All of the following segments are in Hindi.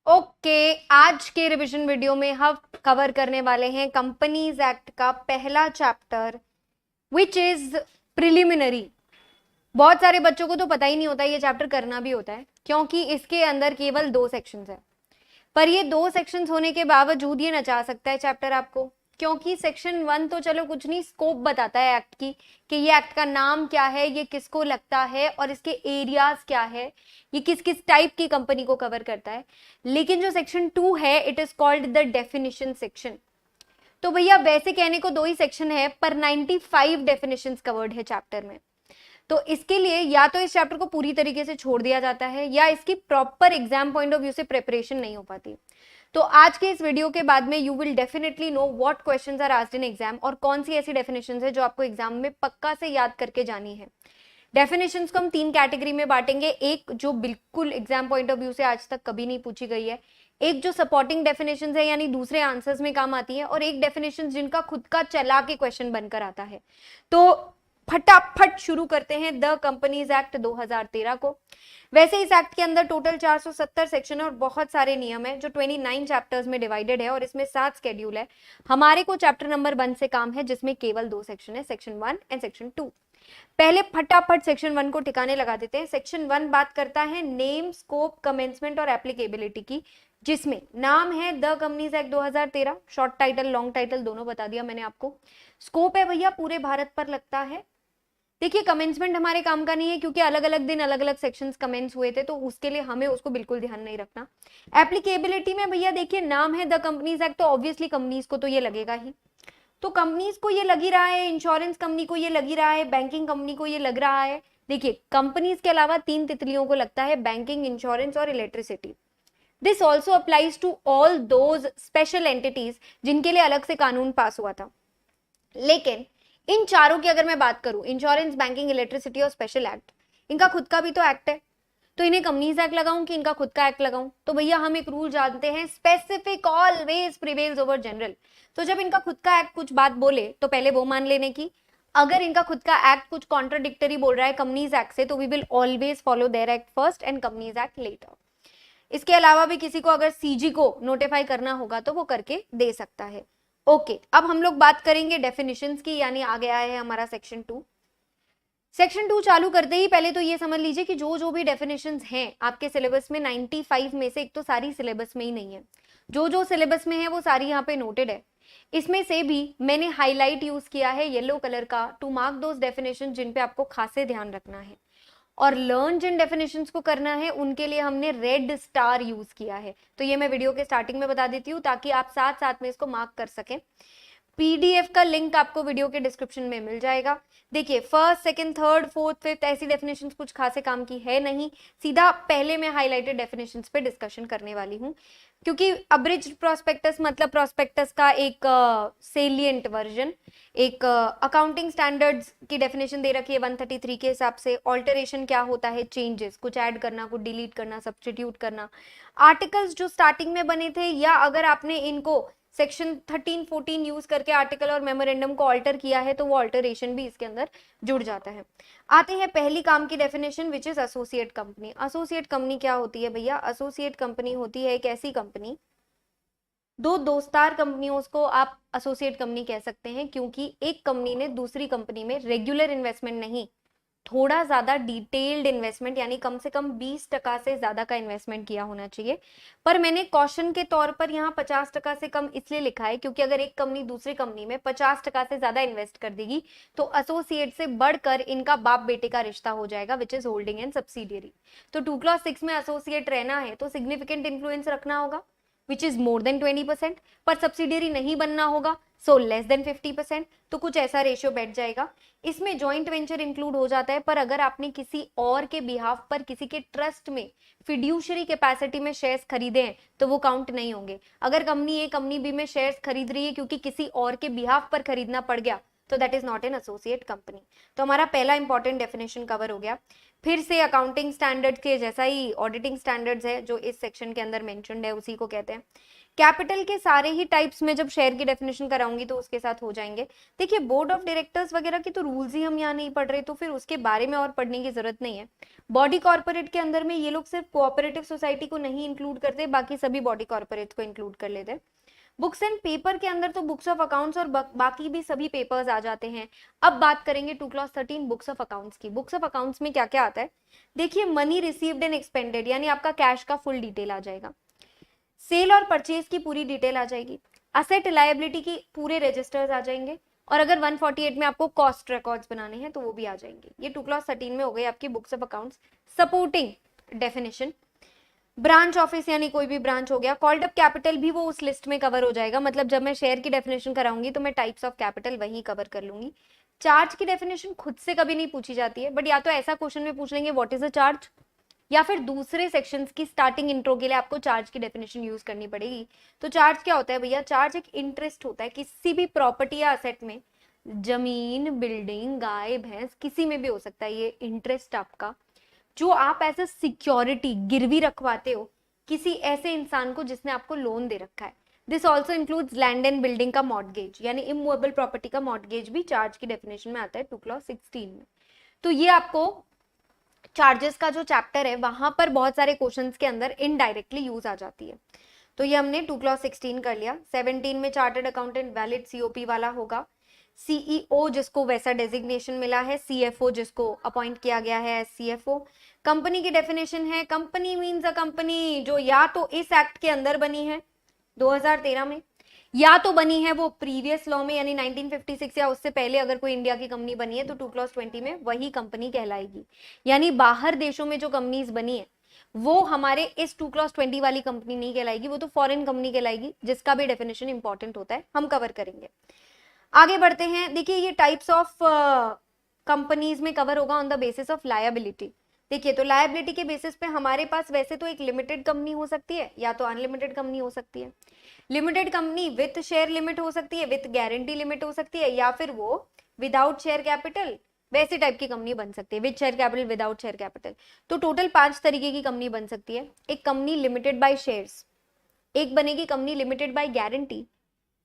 ओके आज के रिवीजन वीडियो में हम कवर करने वाले हैं कंपनीज एक्ट का पहला चैप्टर विच इज प्रिलिमिनरी। बहुत सारे बच्चों को तो पता ही नहीं होता ये चैप्टर करना भी होता है क्योंकि इसके अंदर केवल 2 सेक्शंस है। पर ये 2 सेक्शंस होने के बावजूद ये नचा सकता है चैप्टर आपको, क्योंकि सेक्शन 1 तो चलो कुछ नहीं, स्कोप बताता है एक्ट की कि ये एक्ट का नाम क्या है, ये किसको लगता है और इसके एरियाज क्या है, ये किस किस टाइप की कंपनी को कवर करता है। लेकिन जो सेक्शन 2 है it is called the definition section. तो भैया वैसे कहने को 2 ही सेक्शन है पर 95 डेफिनेशंस कवर्ड है चैप्टर में। तो इसके लिए या तो इस चैप्टर को पूरी तरीके से छोड़ दिया जाता है या इसकी proper exam point of view से प्रिपरेशन नहीं हो पाती। तो आज के इस वीडियो के बाद में you will definitely know what questions are asked in exam और कौन सी ऐसी डेफिनेशंस है जो आपको एग्जाम में पक्का से याद करके जानी है। डेफिनेशंस को हम 3 कैटेगरी में बांटेंगे, एक जो बिल्कुल एग्जाम पॉइंट ऑफ व्यू से आज तक कभी नहीं पूछी गई है, एक जो सपोर्टिंग डेफिनेशंस है यानी दूसरे आंसर्स में काम आती है, और एक डेफिनेशंस जिनका खुद का चला के क्वेश्चन बनकर आता है। तो फटाफट शुरू करते हैं द कंपनीज एक्ट 2013 को। वैसे इस एक्ट के अंदर टोटल 470 सेक्शन और बहुत सारे नियम है जो 29 चैप्टर्स में डिवाइडेड है और इसमें 7 स्केड्यूल है। हमारे को चैप्टर नंबर 1 से काम है जिसमें केवल 2 सेक्शन है, सेक्शन 1 एंड सेक्शन 2। पहले फटाफट सेक्शन 1 को ठिकाने लगा देते हैं। सेक्शन 1 बात करता है नेम, स्कोप, कमेंसमेंट और एप्लीकेबिलिटी की, जिसमें नाम है the companies act 2013, short title long title दोनों बता दिया मैंने आपको। स्कोप है भैया पूरे भारत पर लगता है। देखिए कमेंसमेंट हमारे काम का नहीं है क्योंकि अलग अलग दिन अलग अलग सेक्शंस कमेंस हुए थे, तो उसके लिए हमें उसको बिल्कुल ध्यान नहीं रखना। एप्लीकेबिलिटी में भैया देखिए नाम है द कंपनीज एक्ट, तो ऑब्वियसली कंपनीज को तो ये लगेगा ही। तो कंपनीज को ये लग ही रहा है, इंश्योरेंस कंपनी को ये लग ही रहा है, बैंकिंग कंपनी को ये लग रहा है। देखिए कंपनीज के अलावा 3 तितलियों को लगता है, बैंकिंग, इंश्योरेंस और electricity. This also applies to all those special entities जिनके लिए अलग से कानून पास हुआ था। लेकिन इन चारों की अगर मैं बात करूं, इंश्योरेंस, बैंकिंग, इलेक्ट्रिसिटी और स्पेशल एक्ट, इनका खुद का भी तो एक्ट है। तो इन्हें कंपनीज एक्ट लगाऊं कि इनका खुद का एक्ट लगाऊं? तो भैया हम एक रूल जानते हैं, specific always prevails over general. तो जब इनका खुद का एक्ट कुछ बात बोले तो पहले वो मान लेने की, अगर इनका खुद का एक्ट कुछ कॉन्ट्राडिक्टरी बोल रहा है कंपनीज एक्ट से तो we will always follow their act first and companies act later. इसके अलावा भी किसी को अगर सीजी को नोटिफाई करना होगा तो वो करके दे सकता है। ओके अब हम लोग बात करेंगे डेफिनेशंस की, यानी आ गया है हमारा सेक्शन 2। सेक्शन 2 चालू करते ही पहले तो ये समझ लीजिए कि जो जो भी डेफिनेशंस हैं आपके सिलेबस में 95 में से, एक तो सारी सिलेबस में ही नहीं है, जो जो सिलेबस में है वो सारी यहाँ पे नोटेड है। इसमें से भी मैंने हाईलाइट यूज किया है येलो कलर का टू मार्क दोज डेफिनेशन जिन पे आपको खासे ध्यान रखना है, और लर्न जिन डेफिनेशंस को करना है उनके लिए हमने रेड स्टार यूज किया है। तो ये मैं वीडियो के स्टार्टिंग में बता देती हूँ ताकि आप साथ साथ में इसको मार्क कर सकें। पीडीएफ का लिंक आपको वीडियो के डिस्क्रिप्शन में मिल जाएगा। देखिए first, second, third, fourth, fifth ऐसी डेफिनेशंस कुछ खासे काम की है नहीं, सीधा पहले मैं हाईलाइटेड डेफिनेशंस पे डिस्कशन करने वाली हूँ, क्योंकि अब्रिज्ड प्रोस्पेक्टस मतलब प्रोस्पेक्टस का एक सेलिएंट वर्जन, एक अकाउंटिंग स्टैंडर्ड्स की डेफिनेशन दे रखी है 133 के हिसाब से। ऑल्टरेशन क्या होता है? चेंजेस, कुछ ऐड करना, कुछ डिलीट करना, सब्स्टिट्यूट करना। आर्टिकल्स जो स्टार्टिंग में बने थे या अगर आपने इनको सेक्शन 13 14 यूज करके आर्टिकल और मेमोरेंडम को ऑल्टर किया है तो वो ऑल्टरेशन भी इसके अंदर जुड़ जाता है। आते हैं पहली काम की definition which is associate company. Associate company क्या होती है भैया? एसोसिएट कंपनी होती है एक ऐसी कंपनी, दो दोस्तार कंपनियों को आप एसोसिएट कंपनी कह सकते हैं, क्योंकि एक कंपनी ने दूसरी कंपनी में रेगुलर इन्वेस्टमेंट नहीं, थोड़ा ज्यादा डिटेल्ड इन्वेस्टमेंट यानी कम से कम 20% से ज्यादा का इन्वेस्टमेंट किया होना चाहिए। पर मैंने कॉशन के तौर पर यहाँ 50% से कम इसलिए लिखा है क्योंकि अगर एक कंपनी दूसरी कंपनी में 50% से ज्यादा इन्वेस्ट कर देगी तो एसोसिएट से बढ़कर इनका बाप बेटे का रिश्ता हो जाएगा which is holding and subsidiary. तो 2 क्लॉज 6 में एसोसिएट रहना है तो सिग्निफिकेंट इन्फ्लुएंस रखना होगा विच इज मोर देन 20%, पर सब्सिडियरी नहीं बनना होगा सो लेस देन 50%। तो कुछ ऐसा रेशियो बैठ जाएगा। इसमें जॉइंट वेंचर इंक्लूड हो जाता है, पर अगर आपने किसी और के बिहाफ पर किसी के ट्रस्ट में फिड्यूशरी कैपेसिटी में शेयर्स खरीदे हैं तो वो काउंट नहीं होंगे। अगर कंपनी ए कंपनी बी में शेयर्स खरीद रही है क्योंकि किसी और के बिहाफ पर खरीदना पड़ गया तो that is not an associate company. तो हमारा पहला इंपॉर्टेंट डेफिनेशन कवर हो गया। फिर से अकाउंटिंग स्टैंडर्ड्स के जैसा ही ऑडिटिंग स्टैंडर्ड्स है जो इस सेक्शन के अंदर मेंशन्ड है उसी को कहते हैं। कैपिटल के सारे ही टाइप्स में जब शेयर की डेफिनेशन कराऊंगी तो उसके साथ हो जाएंगे। देखिए बोर्ड ऑफ डायरेक्टर्स वगैरह की तो रूल्स ही हम यहाँ नहीं पढ़ रहे, तो फिर उसके बारे में और पढ़ने की जरूरत नहीं है। बॉडी कॉर्पोरेट के अंदर में ये लोग सिर्फ कोऑपरेटिव सोसाइटी को नहीं इंक्लूड करते, बाकी सभी बॉडी कॉर्पोरेट को इंक्लूड कर लेते हैं। बुक्स एंड पेपर के अंदर तो बुक्स ऑफ अकाउंट्स और बाकी भी सभी पेपर्स आ जाते हैं। अब बात करेंगे 2 क्लॉज 13 बुक्स ऑफ अकाउंट्स की। बुक्स ऑफ अकाउंट्स में क्या क्या आता है, देखिए मनी रिसीव्ड एंड एक्सपेंडेड, यानी आपका कैश का फुल डिटेल आ जाएगा। सेल और परचेज की पूरी डिटेल आ जाएगी। असेट लायबिलिटी की पूरे रजिस्टर्स आ जाएंगे, और अगर 148 में आपको कॉस्ट रिकॉर्ड्स बनाने हैं तो वो भी आ जाएंगे। ये 2 क्लॉज 13 में हो गई आपकी books of accounts. Supporting definition, branch office यानी कोई भी ब्रांच हो गया। कॉल्ड अप कैपिटल भी वो उस लिस्ट में कवर हो जाएगा, मतलब जब मैं शेयर की डेफिनेशन कराऊंगी तो मैं टाइप्स ऑफ कैपिटल वहीं कवर कर लूंगी। चार्ज की डेफिनेशन खुद से कभी नहीं पूछी जाती है, बट या तो ऐसा क्वेश्चन में पूछ लेंगे व्हाट इज अ चार्ज, या फिर दूसरे सेक्शंस की स्टार्टिंग इंट्रो के लिए आपको चार्ज की डेफिनेशन यूज करनी पड़ेगी। तो चार्ज क्या होता है भैया, चार्ज एक इंटरेस्ट होता है किसी भी प्रॉपर्टी या असेट में, जमीन, बिल्डिंग, गाय, भैंस, किसी में भी हो सकता है। ये इंटरेस्ट आपका जो आप एज अ सिक्योरिटी गिरवी रखवाते हो किसी ऐसे इंसान को जिसने आपको लोन दे रखा है। This also includes land and building का मॉर्गेज, यानी इमूवेबल प्रॉपर्टी का मॉर्गेज भी चार्ज की डेफिनेशन में आता है 2 क्लॉज 16 में। तो ये आपको चार्जेस का जो चैप्टर है वहां पर बहुत सारे क्वेश्चंस के अंदर इनडायरेक्टली यूज आ जाती है। तो ये हमने 2 क्लॉज 16 कर लिया। 17 में चार्टर्ड अकाउंटेंट वैलिड सीओपी वाला होगा। सीईओ जिसको वैसा डेजिग्नेशन मिला है, सीएफओ जिसको अपॉइंट किया गया है एज सीएफओ। कंपनी की डेफिनेशन है, कंपनी मींस अ कंपनी जो या तो इस एक्ट के अंदर बनी है 2013 में, या तो बनी है वो प्रीवियस लॉ में यानी 1956 या उससे पहले अगर कोई इंडिया की कंपनी बनी है तो 2 क्लॉज 20 में वही कंपनी कहलाएगी। यानी बाहर देशों में जो कंपनीज बनी है वो हमारे इस 2 क्लॉज 20 वाली कंपनी नहीं कहलाएगी, वो तो फॉरेन कंपनी कहलाएगी, जिसका भी डेफिनेशन इंपॉर्टेंट होता है, हम कवर करेंगे। आगे बढ़ते हैं। देखिए ये टाइप्स ऑफ कंपनीज में कवर होगा on the basis of liability. देखिए तो लायबिलिटी के बेसिस पे हमारे पास वैसे तो एक लिमिटेड कंपनी हो सकती है या तो अनलिमिटेड कंपनी हो सकती है। Limited company with share limit हो सकती है, विथ गारंटी लिमिट हो सकती है, या फिर वो विदाउट शेयर कैपिटल, वैसे टाइप की कंपनी बन सकती है, with share capital, without share capital. तो टोटल 5 तरीके की कंपनी बन सकती है। एक कंपनी लिमिटेड बाय शेयर्स, एक बनेगी कंपनी लिमिटेड बाय गारंटी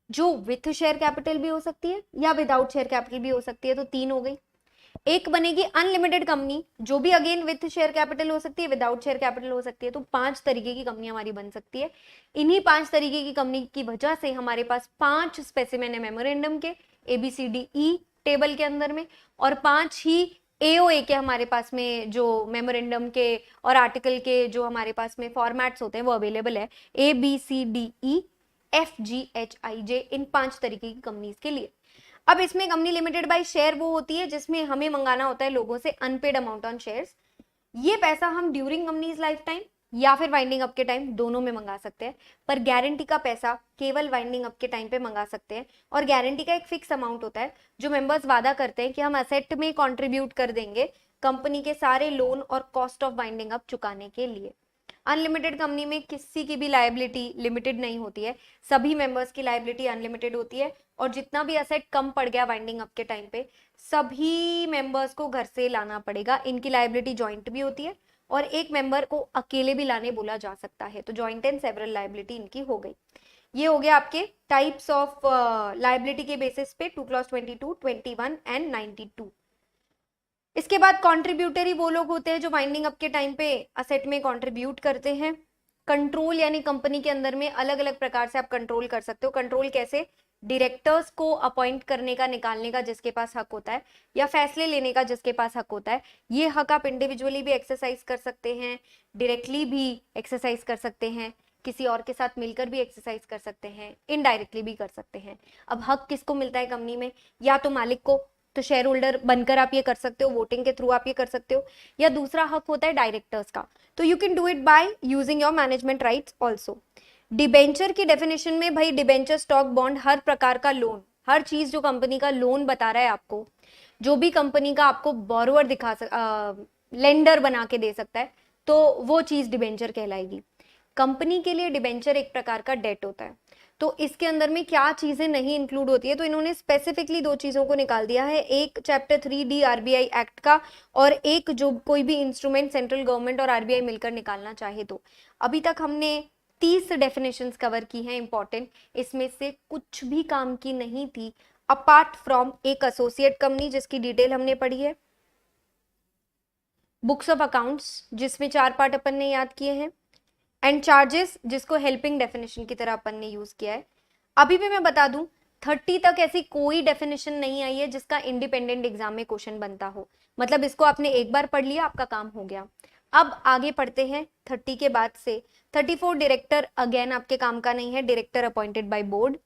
जो विथ शेयर कैपिटल भी हो सकती है या विदाउट शेयर कैपिटल भी हो सकती है, तो 3 हो गई। एक बनेगी अनलिमिटेड कंपनी जो भी अगेन विथ शेयर कैपिटल हो सकती है, विदाउट शेयर कैपिटल हो सकती है, तो 5 तरीके की कंपनी हमारी बन सकती है। इन्हीं 5 तरीके की कंपनी की वजह से हमारे पास 5 स्पेसिमेन है मेमोरेंडम के ABCDE टेबल के अंदर में, और 5 ही AOA के हमारे पास में जो मेमोरेंडम के और आर्टिकल के जो हमारे पास में फॉर्मेट्स होते हैं वो अवेलेबल है ABCDEFGHIJ, इन 5 तरीके की कंपनीज के लिए। अब इसमें कंपनी लिमिटेड बाय शेयर वो होती है जिसमें हमें मंगाना होता है लोगों से अनपेड अमाउंट ऑन शेयर्स। ये पैसा हम ड्यूरिंग कंपनीज लाइफ टाइम या फिर वाइंडिंग अप के टाइम दोनों में मंगा सकते हैं, पर गारंटी का पैसा केवल वाइंडिंग अप के टाइम पे मंगा सकते हैं। और गारंटी का एक फिक्स अमाउंट होता है जो मेंबर्स वादा करते हैं कि हम असेट में कॉन्ट्रीब्यूट कर देंगे कंपनी के सारे लोन और कॉस्ट ऑफ वाइंडिंग अप चुकाने के लिए। अनलिमिटेड कंपनी में किसी की भी लायबिलिटी लिमिटेड नहीं होती है, सभी मेंबर्स की लायबिलिटी अनलिमिटेड होती है, और जितना भी असेट कम पड़ गया वाइंडिंग अप के टाइम पे सभी मेंबर्स को घर से लाना पड़ेगा। इनकी लायबिलिटी जॉइंट भी होती है और एक मेंबर को अकेले भी लाने बोला जा सकता है, तो जॉइंट एंड सेवरल लायबिलिटी इनकी हो गई। ये हो गया आपके टाइप्स ऑफ लायबिलिटी के बेसिस पे 2 क्लॉज 22, 21 एंड 92। इसके बाद कॉन्ट्रीब्यूटरी वो लोग होते हैं जो वाइंडिंग अप के टाइम पे असेट में कॉन्ट्रीब्यूट करते हैं। कंट्रोल यानी कंपनी के अंदर में अलग अलग प्रकार से आप कंट्रोल कर सकते हो। कंट्रोल कैसे, डायरेक्टर्स को अपॉइंट करने का, निकालने का जिसके पास हक होता है, या फैसले लेने का जिसके पास हक होता है। ये हक आप इंडिविजुअली भी एक्सरसाइज कर सकते हैं, डायरेक्टली भी एक्सरसाइज कर सकते हैं, किसी और के साथ मिलकर भी एक्सरसाइज कर सकते हैं, इनडायरेक्टली भी कर सकते हैं। अब हक किसको मिलता है कंपनी में, या तो मालिक को, तो शेयर होल्डर बनकर आप ये कर सकते हो, वोटिंग के थ्रू आप ये कर सकते हो, या दूसरा हक होता है डायरेक्टर्स का, तो you can do it by using your management rights also. Debenture की डेफिनेशन में भाई डिबेंचर, स्टॉक, बॉन्ड, हर प्रकार का लोन, हर चीज जो कंपनी का लोन बता रहा है आपको, जो भी कंपनी का आपको बोरोवर लेंडर बना के दे सकता है, तो वो चीज डिबेंचर कहलाएगी। कंपनी के लिए डिबेंचर एक प्रकार का डेट होता है, तो इसके अंदर में क्या चीजें नहीं इंक्लूड होती है, तो इन्होंने स्पेसिफिकली 2 चीजों को निकाल दिया है, एक चैप्टर 3D RBI एक्ट का, और एक जो कोई भी इंस्ट्रूमेंट सेंट्रल गवर्नमेंट और RBI मिलकर निकालना चाहे तो। अभी तक हमने 30 डेफिनेशंस कवर की हैं इंपॉर्टेंट, इसमें से कुछ भी काम की नहीं थी अपार्ट फ्रॉम एक एसोसिएट कंपनी जिसकी डिटेल हमने पढ़ी है, बुक्स ऑफ अकाउंट्स जिसमें 4 पार्ट अपन ने याद किए हैं, एंड चार्जेस जिसको हेल्पिंग डेफिनेशन की तरह अपन ने यूज किया है। अभी भी मैं बता दूं 30 तक ऐसी कोई डेफिनेशन नहीं आई है जिसका इंडिपेंडेंट एग्जाम में क्वेश्चन बनता हो, मतलब इसको आपने एक बार पढ़ लिया आपका काम हो गया। अब आगे पढ़ते हैं 30 के बाद से 34 डायरेक्टर अगेन आपके काम का नहीं है, director appointed by board.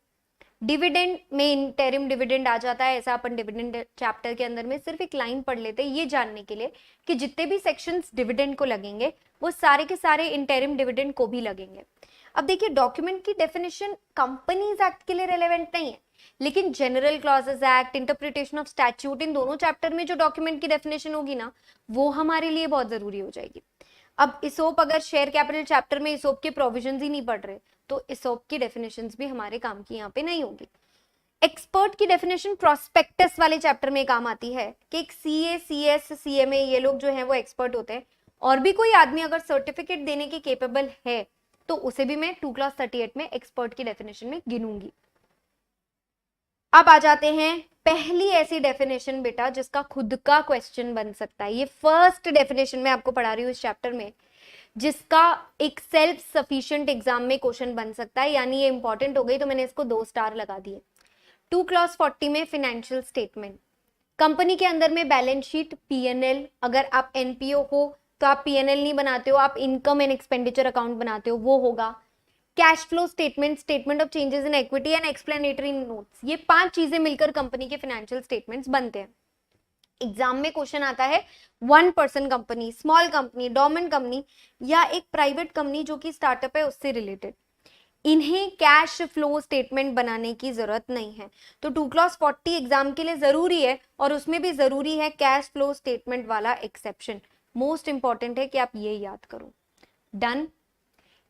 Dividend में इंटरिम डिविडेंड आ जाता है, ऐसा अपन डिविडेंड चैप्टर के अंदर में सिर्फ एक लाइन पढ़ लेते हैं ये जानने के लिए कि जितने भी सेक्शंस डिविडेंड को लगेंगे वो सारे के सारे इंटरिम डिविडेंड को भी लगेंगे। अब देखिए डॉक्यूमेंट की डेफिनेशन कंपनीज एक्ट के लिए रेलेवेंट नहीं है, लेकिन general clauses act, interpretation of statute, इन दोनों चैप्टर में जो डॉक्यूमेंट की डेफिनेशन होगी ना वो हमारे लिए बहुत जरूरी हो जाएगी। अब इसोप अगर शेयर कैपिटल चैप्टर में इसोप के प्रोविजंस ही नहीं पढ़ रहे तो इसोप की डेफिनेशंस भी हमारे काम की यहाँ पे नहीं होगी। एक्सपर्ट की डेफिनेशन प्रोस्पेक्टस वाले चैप्टर में काम आती है कि एक सीए, सीएस, सीएमए ये लोग जो हैं वो एक्सपर्ट होते हैं, और भी कोई आदमी अगर सर्टिफिकेट देने के केपेबल है तो उसे भी मैं 2 क्लास 38 में एक्सपर्ट की डेफिनेशन में गिनूंगी। अब आ जाते हैं पहली ऐसी डेफिनेशन बेटा जिसका खुद का क्वेश्चन बन सकता है। ये फर्स्ट डेफिनेशन मैं आपको पढ़ा रही हूँ इस चैप्टर में जिसका एक सेल्फ सफिशिएंट एग्जाम में क्वेश्चन बन सकता है, यानी ये इंपॉर्टेंट हो गई तो मैंने इसको 2 स्टार लगा दिए। 2 क्लास 40 में फाइनेंशियल स्टेटमेंट, कंपनी के अंदर में बैलेंस शीट, पीएनएल, अगर आप एनपीओ हो तो आप पीएनएल नहीं बनाते हो, आप इनकम एंड एक्सपेंडिचर अकाउंट बनाते हो, वो होगा। Cash flow statement, statement of changes in equity and explanatory notes, ये 5 चीजें मिलकर कंपनी के फाइनेंशियल स्टेटमेंट्स बनते हैं। एग्जाम में क्वेश्चन आता है 1 person company, small company, domain company या एक प्राइवेट कंपनी जो कि स्टार्टअप है उससे रिलेटेड, इन्हें कैश फ्लो स्टेटमेंट बनाने की जरूरत नहीं है। तो 2 क्लास 40 एग्जाम के लिए जरूरी है और उसमें भी जरूरी है कैश फ्लो स्टेटमेंट वाला एक्सेप्शन। मोस्ट इंपॉर्टेंट है कि आप ये याद करो। डन।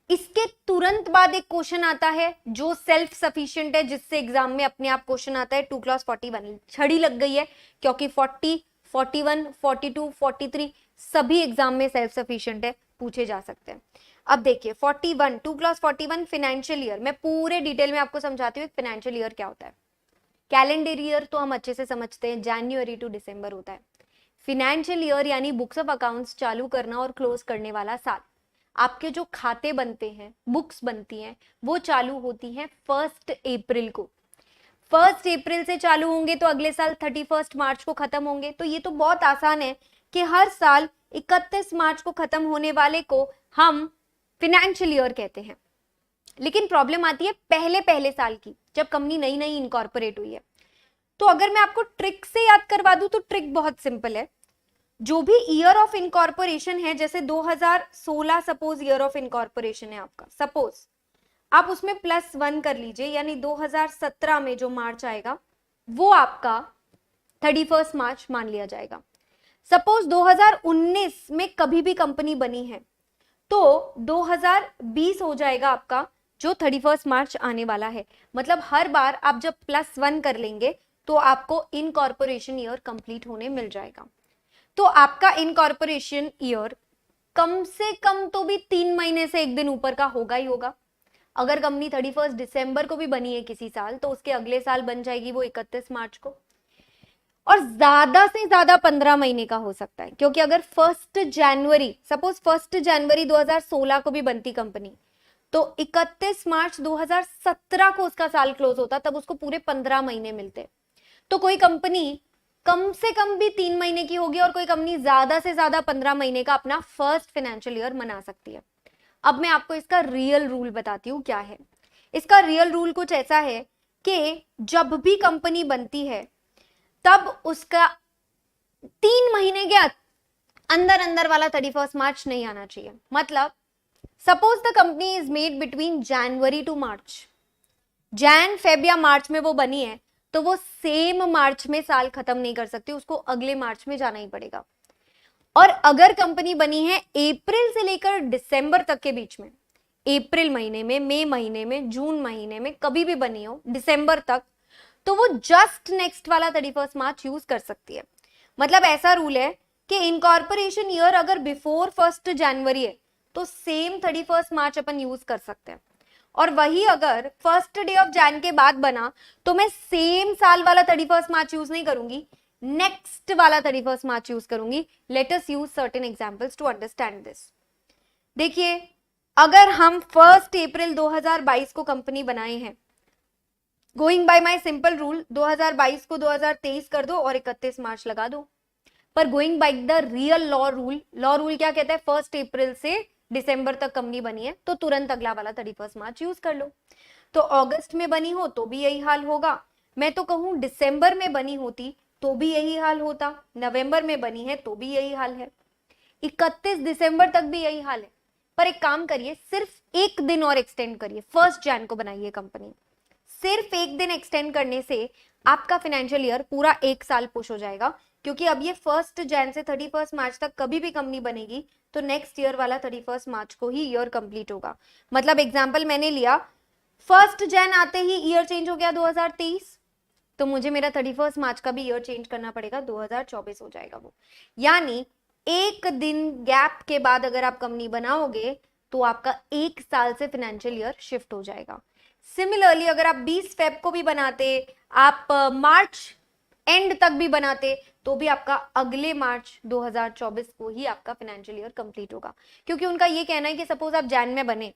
इसके तुरंत बाद एक क्वेश्चन आता है जो सेल्फ सफिशिएंट है, जिससे एग्जाम में अपने आप क्वेश्चन आता है 2 क्लास 41। छड़ी लग गई है क्योंकि 40, 41, 42, 43 सभी एग्जाम में सेल्फ सफिशिएंट है, पूछे जा सकते हैं। अब देखिए 41, 2 क्लास 41 फाइनेंशियल ईयर, मैं पूरे डिटेल में आपको समझाती हूँ फाइनेंशियल ईयर क्या होता है। कैलेंडर ईयर तो हम अच्छे से समझते हैं, जनवरी टू दिसंबर होता है। फाइनेंशियल ईयर यानी बुक्स ऑफ अकाउंट्स चालू करना और क्लोज करने वाला साल। आपके जो खाते बनते हैं, बुक्स बनती हैं, वो चालू होती हैं 1 अप्रैल को। 1 अप्रैल से चालू होंगे तो अगले साल 31 मार्च को खत्म होंगे। तो ये तो बहुत आसान है कि हर साल 31 मार्च को खत्म होने वाले को हम फाइनेंशियल ईयर कहते हैं। लेकिन प्रॉब्लम आती है पहले पहले साल की, जब कंपनी नई नई इनकॉर्पोरेट हुई है। तो अगर मैं आपको ट्रिक से याद करवा दूं तो ट्रिक बहुत सिंपल है। जो भी ईयर ऑफ इनकॉर्पोरेशन है, जैसे 2016 सपोज ईयर ऑफ इनकॉर्पोरेशन है आपका, सपोज आप उसमें +1 कर लीजिए, यानी 2017 में जो मार्च आएगा वो आपका 31 मार्च मान लिया जाएगा। सपोज 2019 में कभी भी कंपनी बनी है तो 2020 हो जाएगा आपका, जो 31 मार्च आने वाला है। मतलब हर बार आप जब +1 कर लेंगे तो आपको इनकॉर्पोरेशन ईयर कंप्लीट होने मिल जाएगा। तो आपका इनकॉर्पोरेशन ईयर कम से कम तो भी 3 महीने से 1 दिन ऊपर का होगा ही होगा। अगर कंपनी 31 दिसंबर को भी बनी है किसी साल तो उसके अगले साल बन जाएगी वो 31 मार्च को, और ज्यादा से ज्यादा 15 महीने का हो सकता है। क्योंकि अगर 1 जनवरी, सपोज 1 जनवरी 2016 को भी बनती कंपनी तो 31 मार्च 2017 को उसका साल क्लोज होता, तब उसको पूरे 15 महीने मिलते। तो कोई कंपनी कम से कम भी 3 महीने की होगी और कोई कंपनी ज्यादा से ज्यादा 15 महीने का अपना फर्स्ट फाइनेंशियल ईयर मना सकती है। अब मैं आपको इसका रियल रूल बताती हूँ क्या है। इसका रियल रूल कुछ ऐसा है कि जब भी कंपनी बनती है तब उसका 3 महीने के अंदर अंदर वाला 31 मार्च नहीं आना चाहिए। मतलब suppose the company is made between January to March, Jan Feb या मार्च में वो बनी है तो वो सेम मार्च में साल खत्म नहीं कर सकती, उसको अगले मार्च में जाना ही पड़ेगा। और अगर कंपनी बनी है अप्रैल से लेकर दिसंबर तक के बीच में, अप्रैल महीने में, मई महीने में, जून महीने में, कभी भी बनी हो दिसंबर तक, तो वो जस्ट नेक्स्ट वाला 31 मार्च यूज कर सकती है। मतलब ऐसा रूल है कि इनकॉर्पोरेशन ईयर अगर बिफोर 1 जनवरी है तो सेम 31 मार्च अपन यूज कर सकते हैं। और वही अगर फर्स्ट डे ऑफ जैन के बाद बना तो मैं सेम साल वाला 31 मार्च यूज नहीं करूंगी, नेक्स्ट वाला 31 मार्च यूज करूंगी। Let us use certain examples to understand this. देखिए, अगर हम 1 अप्रैल 2022 को कंपनी बनाए हैं, going by my simple rule 2022 को 2023 कर दो और 31 मार्च लगा दो। पर going by the real law rule क्या कहता है, 1 अप्रैल से दिसंबर तक कंपनी बनी है तो तुरंत अगला वाला 31 मार्च यूज कर लो। तो अगस्त में बनी हो तो भी यही हाल होगा, मैं तो कहूं दिसंबर में बनी होती तो भी यही हाल होता, नवंबर में बनी है तो भी यही हाल है, 31 दिसंबर तक भी यही हाल है। पर एक काम करिए, सिर्फ एक दिन और एक्सटेंड करिए, 1 जैन को बनाइए कंपनी। सिर्फ एक दिन एक्सटेंड करने से आपका फाइनेंशियल ईयर पूरा एक साल पुश हो जाएगा, क्योंकि अब ये 1 जैन से 31 मार्च तक कभी भी कंपनी बनेगी तो नेक्स्ट ईयर वाला 31 मार्च को ही ईयर कंप्लीट होगा। मतलब एग्जांपल मैंने लिया, 1 जैन आते ही ईयर चेंज हो गया 2023, तो मुझे मेरा 31 मार्च का भी ईयर चेंज करना पड़ेगा, 2024 हो जाएगा वो। यानी एक दिन गैप के बाद अगर आप कंपनी बनाओगे तो आपका एक साल से फाइनेंशियल ईयर शिफ्ट हो जाएगा। सिमिलरली अगर आप 20 फेब को भी बनाते, आप मार्च एंड तक भी बनाते, तो भी आपका अगले मार्च 2024 को ही आपका फाइनेंशियल ईयर कंप्लीट होगा। क्योंकि उनका ये कहना है कि सपोज आप जैन में बने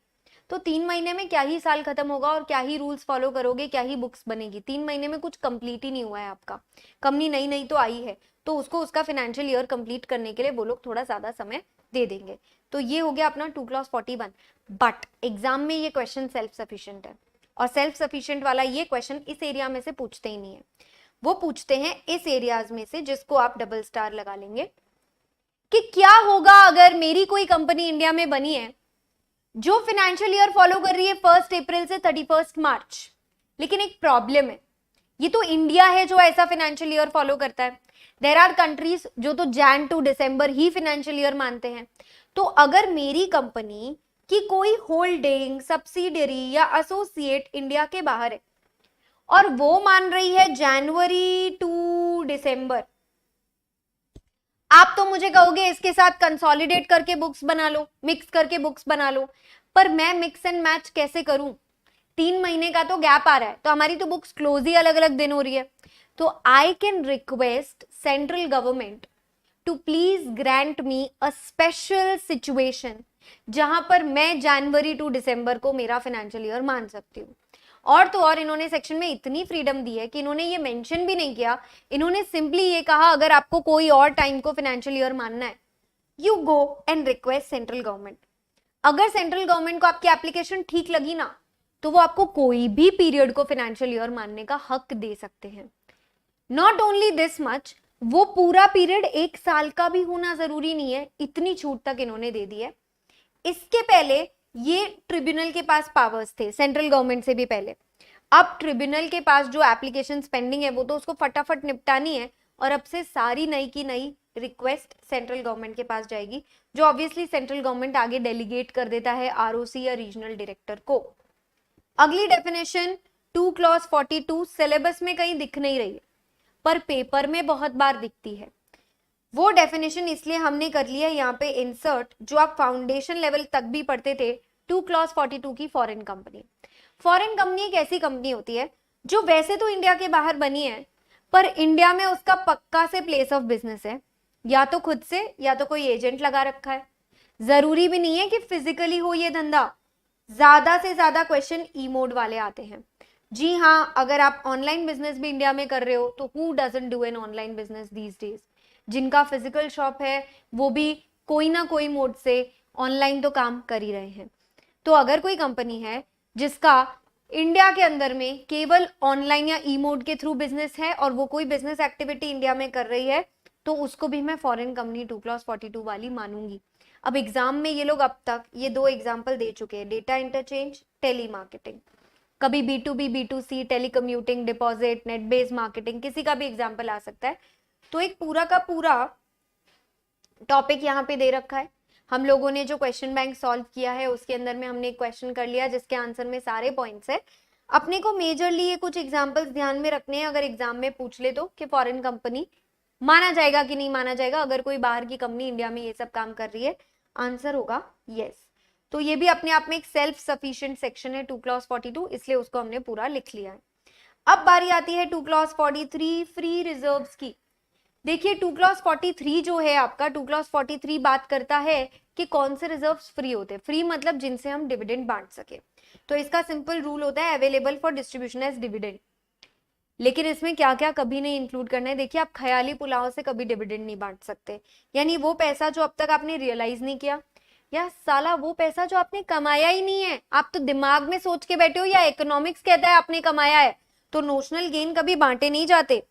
तो 3 महीने में क्या ही साल खत्म होगा और क्या ही रूल्स फॉलो करोगे, क्या ही बुक्स बनेगी, 3 महीने में कुछ कंप्लीट ही नहीं हुआ है आपका। कंपनी नई नई तो आई है तो उसको उसका फाइनेंशियल ईयर कंप्लीट करने के लिए वो लोग थोड़ा ज्यादा समय दे देंगे। तो ये हो गया अपना 2 क्लॉज 41। बट एग्जाम में ये क्वेश्चन सेल्फ सफिशिएंट है, और सेल्फ सफिशिएंट वाला ये क्वेश्चन इस एरिया में से पूछते ही नहीं है, वो पूछते हैं इस एरियाज में से जिसको आप डबल स्टार लगा लेंगे कि क्या होगा अगर मेरी कोई कंपनी इंडिया में बनी है जो फाइनेंशियल ईयर फॉलो कर रही है 1 अप्रैल से 31 मार्च, लेकिन एक प्रॉब्लम है, ये तो इंडिया है जो ऐसा फाइनेंशियल ईयर फॉलो करता है। देयर आर कंट्रीज जो तो जैन टू दिसंबर ही फाइनेंशियल ईयर मानते हैं। तो अगर मेरी कंपनी की कोई होल्डिंग, सब्सिडियरी या एसोसिएट इंडिया के बाहर है और वो मान रही है जनवरी टू दिसंबर, आप तो मुझे कहोगे इसके साथ कंसोलिडेट करके बुक्स बना लो, मिक्स करके बुक्स बना लो, पर मैं मिक्स एंड मैच कैसे करूं? 3 महीने का तो गैप आ रहा है, तो हमारी तो बुक्स क्लोज ही अलग अलग दिन हो रही है। तो I can request central government to please grant me a special situation जहां पर मैं जनवरी टू दिसंबर को मेरा फाइनेंशियल ईयर मान सकती हूँ। और तो और इन्होंने सेक्शन में इतनी फ्रीडम दी है कि इन्होंने ये मेंशन भी नहीं किया, इन्होंने सिंपली ये कहा अगर आपको कोई और टाइम को फाइनेंशियल ईयर मानना है, you go and request central government. अगर सेंट्रल गवर्नमेंट को आपकी एप्लीकेशन ठीक लगी ना, तो वो आपको कोई भी पीरियड को फाइनेंशियल ईयर मानने का हक दे सकते हैं। नॉट ओनली दिस मच, वो पूरा पीरियड एक साल का भी होना जरूरी नहीं है, इतनी छूट तक इन्होंने दे दी है। इसके पहले ये ट्रिब्यूनल के पास पावर्स थे, सेंट्रल गवर्नमेंट से भी पहले। अब ट्रिब्यूनल के पास जो एप्लीकेशन पेंडिंग है वो तो उसको फटाफट निपटानी है, और अब से सारी नई की नई रिक्वेस्ट सेंट्रल गवर्नमेंट के पास जाएगी, जो ऑब्वियसली सेंट्रल गवर्नमेंट आगे डेलीगेट कर देता है आरओसी या रीजनल डायरेक्टर को। अगली डेफिनेशन 2 क्लॉज 42 सिलेबस में कहीं दिख नहीं रही है, पर पेपर में बहुत बार दिखती है। वो डेफिनेशन इसलिए हमने कर लिया है यहाँ पे इंसर्ट, जो आप फाउंडेशन लेवल तक भी पढ़ते थे, 2 क्लॉज 42 की फॉरेन कंपनी। फॉरेन कंपनी एक ऐसी कंपनी होती है जो वैसे तो इंडिया के बाहर बनी है, पर इंडिया में उसका पक्का से प्लेस ऑफ बिजनेस है, या तो खुद से या तो कोई एजेंट लगा रखा है। जरूरी भी नहीं है कि फिजिकली हो ये धंधा, ज्यादा से ज्यादा क्वेश्चन ई मोड वाले आते हैं। जी हाँ, अगर आप ऑनलाइन बिजनेस भी इंडिया में कर रहे हो तो who doesn't do an online business these days. जिनका फिजिकल शॉप है वो भी कोई ना कोई मोड से ऑनलाइन तो काम कर ही रहे हैं। तो अगर कोई कंपनी है जिसका इंडिया के अंदर में केवल ऑनलाइन या ई मोड के थ्रू बिजनेस है और वो कोई बिजनेस एक्टिविटी इंडिया में कर रही है, तो उसको भी मैं फॉरेन कंपनी 2 क्लॉज 42 वाली मानूंगी। अब एग्जाम में ये लोग अब तक ये 2 एग्जाम्पल दे चुके हैं, डेटा इंटरचेंज, टेली मार्केटिंग। कभी B2B, B2C, telecommuting, deposit, net based marketing, किसी का भी एग्जाम्पल आ सकता है। तो एक पूरा का पूरा टॉपिक यहाँ पे दे रखा है। हम लोगों ने जो क्वेश्चन बैंक सॉल्व किया है उसके अंदर में हमने एक क्वेश्चन कर लिया जिसके आंसर में सारे पॉइंट्स है। अपने को मेजरली ये कुछ एग्जांपल्स ध्यान में रखने हैं, अगर एग्जाम में पूछ ले तो, कि फॉरेन कंपनी माना जाएगा कि नहीं माना जाएगा अगर कोई बाहर की कंपनी इंडिया में ये सब काम कर रही है। आंसर होगा यस। तो ये भी अपने आप में एक सेल्फ सफिशिएंट सेक्शन है 2 क्लॉज 42, इसलिए उसको हमने पूरा लिख लिया है। अब बारी आती है 2 क्लॉज 43 फ्री रिजर्व्स की। देखिए 2 क्लॉज 43 जो है आपका 2 क्लॉज 43 बात करता है कि कौन से रिजर्व्स फ्री होते हैं। फ्री मतलब जिनसे हम डिविडेंड बांट सके। तो इसका सिंपल रूल होता है available for distribution as dividend. लेकिन इसमें क्या क्या कभी नहीं इंक्लूड करना है। देखिए आप ख्याली पुलाव से कभी डिविडेंड नहीं बांट सकते, यानी वो पैसा जो अब तक आपने रियलाइज नहीं किया, या साला वो पैसा जो आपने कमाया ही नहीं है, आप तो दिमाग में सोच के बैठे हो या इकोनॉमिक्स कहता है आपने कमाया है, तो नोशनल गेन कभी बांटे नहीं जाते।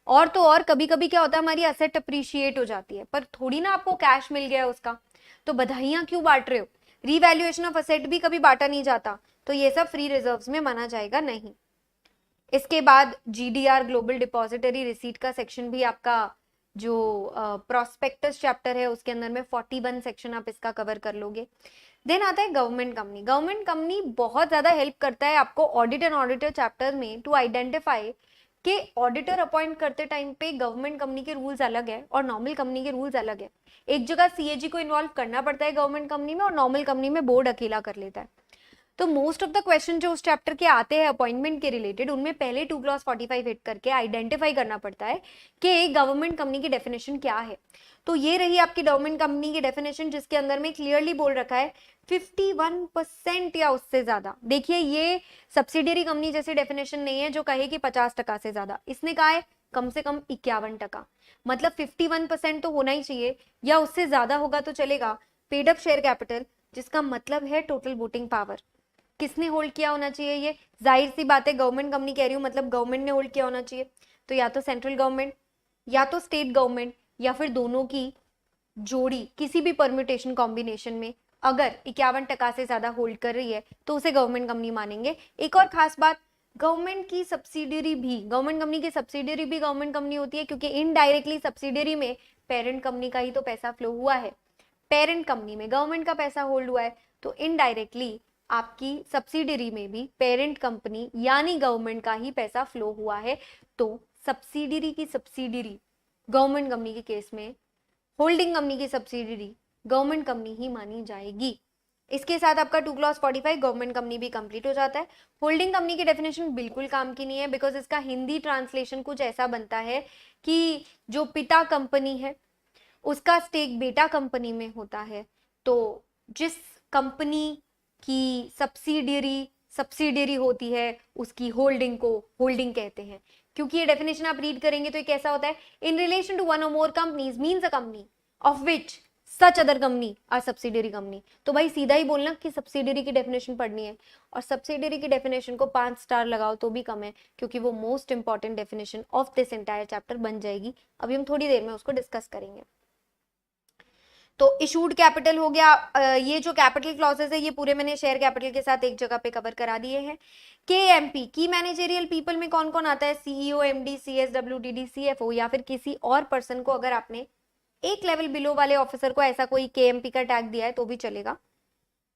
और तो और कभी कभी क्या होता है हमारी असेट अप्रिशिएट हो जाती है, पर थोड़ी ना आपको कैश मिल गया है उसका, तो बधाइयां क्यों बांट रहे हो। रीवैल्यूएशन ऑफ असेट भी कभी बांटा नहीं जाता, तो ये सब फ्री रिजर्व्स में माना जाएगा नहीं। इसके बाद जीडीआर ग्लोबल डिपॉजिटरी रिसीट का सेक्शन भी आपका जो प्रोस्पेक्टस चैप्टर है उसके अंदर में 41 सेक्शन आप इसका कवर कर लोगे। देन आता है गवर्नमेंट कंपनी। गवर्नमेंट कंपनी बहुत ज्यादा हेल्प करता है आपको ऑडिट एंड ऑडिटर चैप्टर में टू आइडेंटिफाई कि ऑडिटर अपॉइंट करते टाइम पे गवर्नमेंट कंपनी के रूल्स अलग है और नॉर्मल कंपनी के रूल्स अलग है। एक जगह सीएजी को इन्वॉल्व करना पड़ता है गवर्नमेंट कंपनी में और नॉर्मल कंपनी में बोर्ड अकेला कर लेता है। तो मोस्ट ऑफ द क्वेश्चन जो उस चैप्टर के आते हैं अपॉइंटमेंट के रिलेटेड, उनमें पहले 2 क्लॉज 45 हिट करके आइडेंटिफाई करना पड़ता है कि गवर्नमेंट कंपनी की डेफिनेशन क्या है। तो ये रही आपकी गवर्नमेंट कंपनी की डेफिनेशन, जिसके अंदर में क्लियरली बोल रखा है 51% या उससे ज्यादा। देखिए ये सब्सिडियरी कंपनी जैसी डेफिनेशन नहीं है जो कहे कि 50% से ज्यादा, इसने कहा है कम से कम 51%, मतलब 51% तो होना ही चाहिए, या उससे ज्यादा होगा तो चलेगा। पेड अप शेयर कैपिटल, जिसका मतलब है टोटल वोटिंग पावर, किसने होल्ड किया होना चाहिए। ये जाहिर सी बात है गवर्नमेंट कंपनी कह रही हूँ, मतलब गवर्नमेंट ने होल्ड किया होना चाहिए। तो या तो सेंट्रल गवर्नमेंट, या तो स्टेट गवर्नमेंट, या फिर दोनों की जोड़ी किसी भी परम्यूटेशन कॉम्बिनेशन में अगर 51% से ज्यादा होल्ड कर रही है तो उसे गवर्नमेंट कंपनी मानेंगे। एक और खास बात, गवर्नमेंट की सब्सिडियरी भी, गवर्नमेंट कंपनी की सब्सिडियरी भी गवर्नमेंट कंपनी होती है, क्योंकि इनडायरेक्टली सब्सिडियरी में पेरेंट कंपनी का ही तो पैसा फ्लो हुआ है। पेरेंट कंपनी में गवर्नमेंट का पैसा होल्ड हुआ है, तो इनडायरेक्टली आपकी सब्सिडियरी में भी पेरेंट कंपनी यानी गवर्नमेंट का ही पैसा फ्लो हुआ है। तो सब्सिडियरी की सब्सिडियरी गवर्नमेंट कंपनी के केस में होल्डिंग कंपनी की सब्सिडियरी गवर्नमेंट कंपनी ही मानी जाएगी। इसके साथ आपका 2 क्लॉज 45 गवर्नमेंट कंपनी भी कंप्लीट हो जाता है। होल्डिंग कंपनी की डेफिनेशन बिल्कुल काम की नहीं है, बिकॉज इसका हिंदी ट्रांसलेशन कुछ ऐसा बनता है कि जो पिता कंपनी है उसका स्टेक बेटा कंपनी में होता है, तो जिस कंपनी की सब्सिडियरी होती है उसकी होल्डिंग को होल्डिंग कहते हैं। क्योंकि ये डेफिनेशन आप रीड करेंगे तो ये कैसा होता है, इन रिलेशन टू वन और more companies means a company of which such other company are subsidiary company. तो भाई सीधा ही बोलना कि सब्सिडियरी की डेफिनेशन पढ़नी है, और सब्सिडियरी की डेफिनेशन को 5 स्टार लगाओ तो भी कम है, क्योंकि वो most important definition of this entire chapter बन जाएगी। अभी हम थोड़ी देर में उसको डिस्कस करेंगे। तो इशूड कैपिटल हो गया। ये जो कैपिटल क्लॉजेस है ये पूरे मैंने शेयर कैपिटल के साथ एक जगह पे कवर करा दिए हैं। KMP की मैनेजरियल पीपल में कौन कौन आता है, CEO, MD, CSW, DD, CFO, या फिर किसी और पर्सन को अगर आपने एक लेवल बिलो वाले ऑफिसर को ऐसा कोई KMP का टैग दिया है तो भी चलेगा।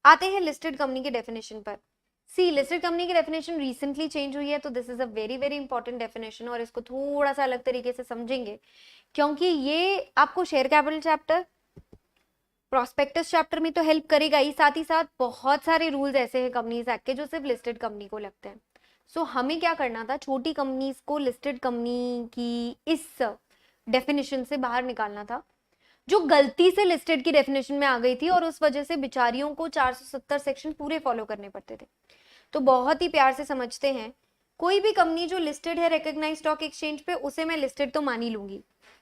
आते हैं लिस्टेड कंपनी की डेफिनेशन पर। सी लिस्टेड कंपनी की डेफिनेशन रिसेंटली चेंज हुई है, तो this is a very very important definition, और इसको थोड़ा सा अलग तरीके से समझेंगे क्योंकि ये आपको share capital chapter, prospectus chapter में तो हेल्प करेगा ही, साथ ही साथ बहुत सारे रूल्स ऐसे हैं कंपनीज एक्ट के जो सिर्फ लिस्टेड कंपनी को लगते हैं। सो हमें क्या करना था, छोटी कंपनीज को लिस्टेड कंपनी की इस डेफिनेशन से बाहर निकालना था, जो गलती से लिस्टेड की डेफिनेशन में आ गई थी और उस वजह से बेचारियों को 470 सेक्शन पूरे फॉलो करने पड़ते थे। तो बहुत ही प्यार से समझते हैं, कोई भी कंपनी जो लिस्टेड है रिकॉग्नाइज्ड स्टॉक एक्सचेंज पे उसे मैं लिस्टेड तो मान ही लूंगी,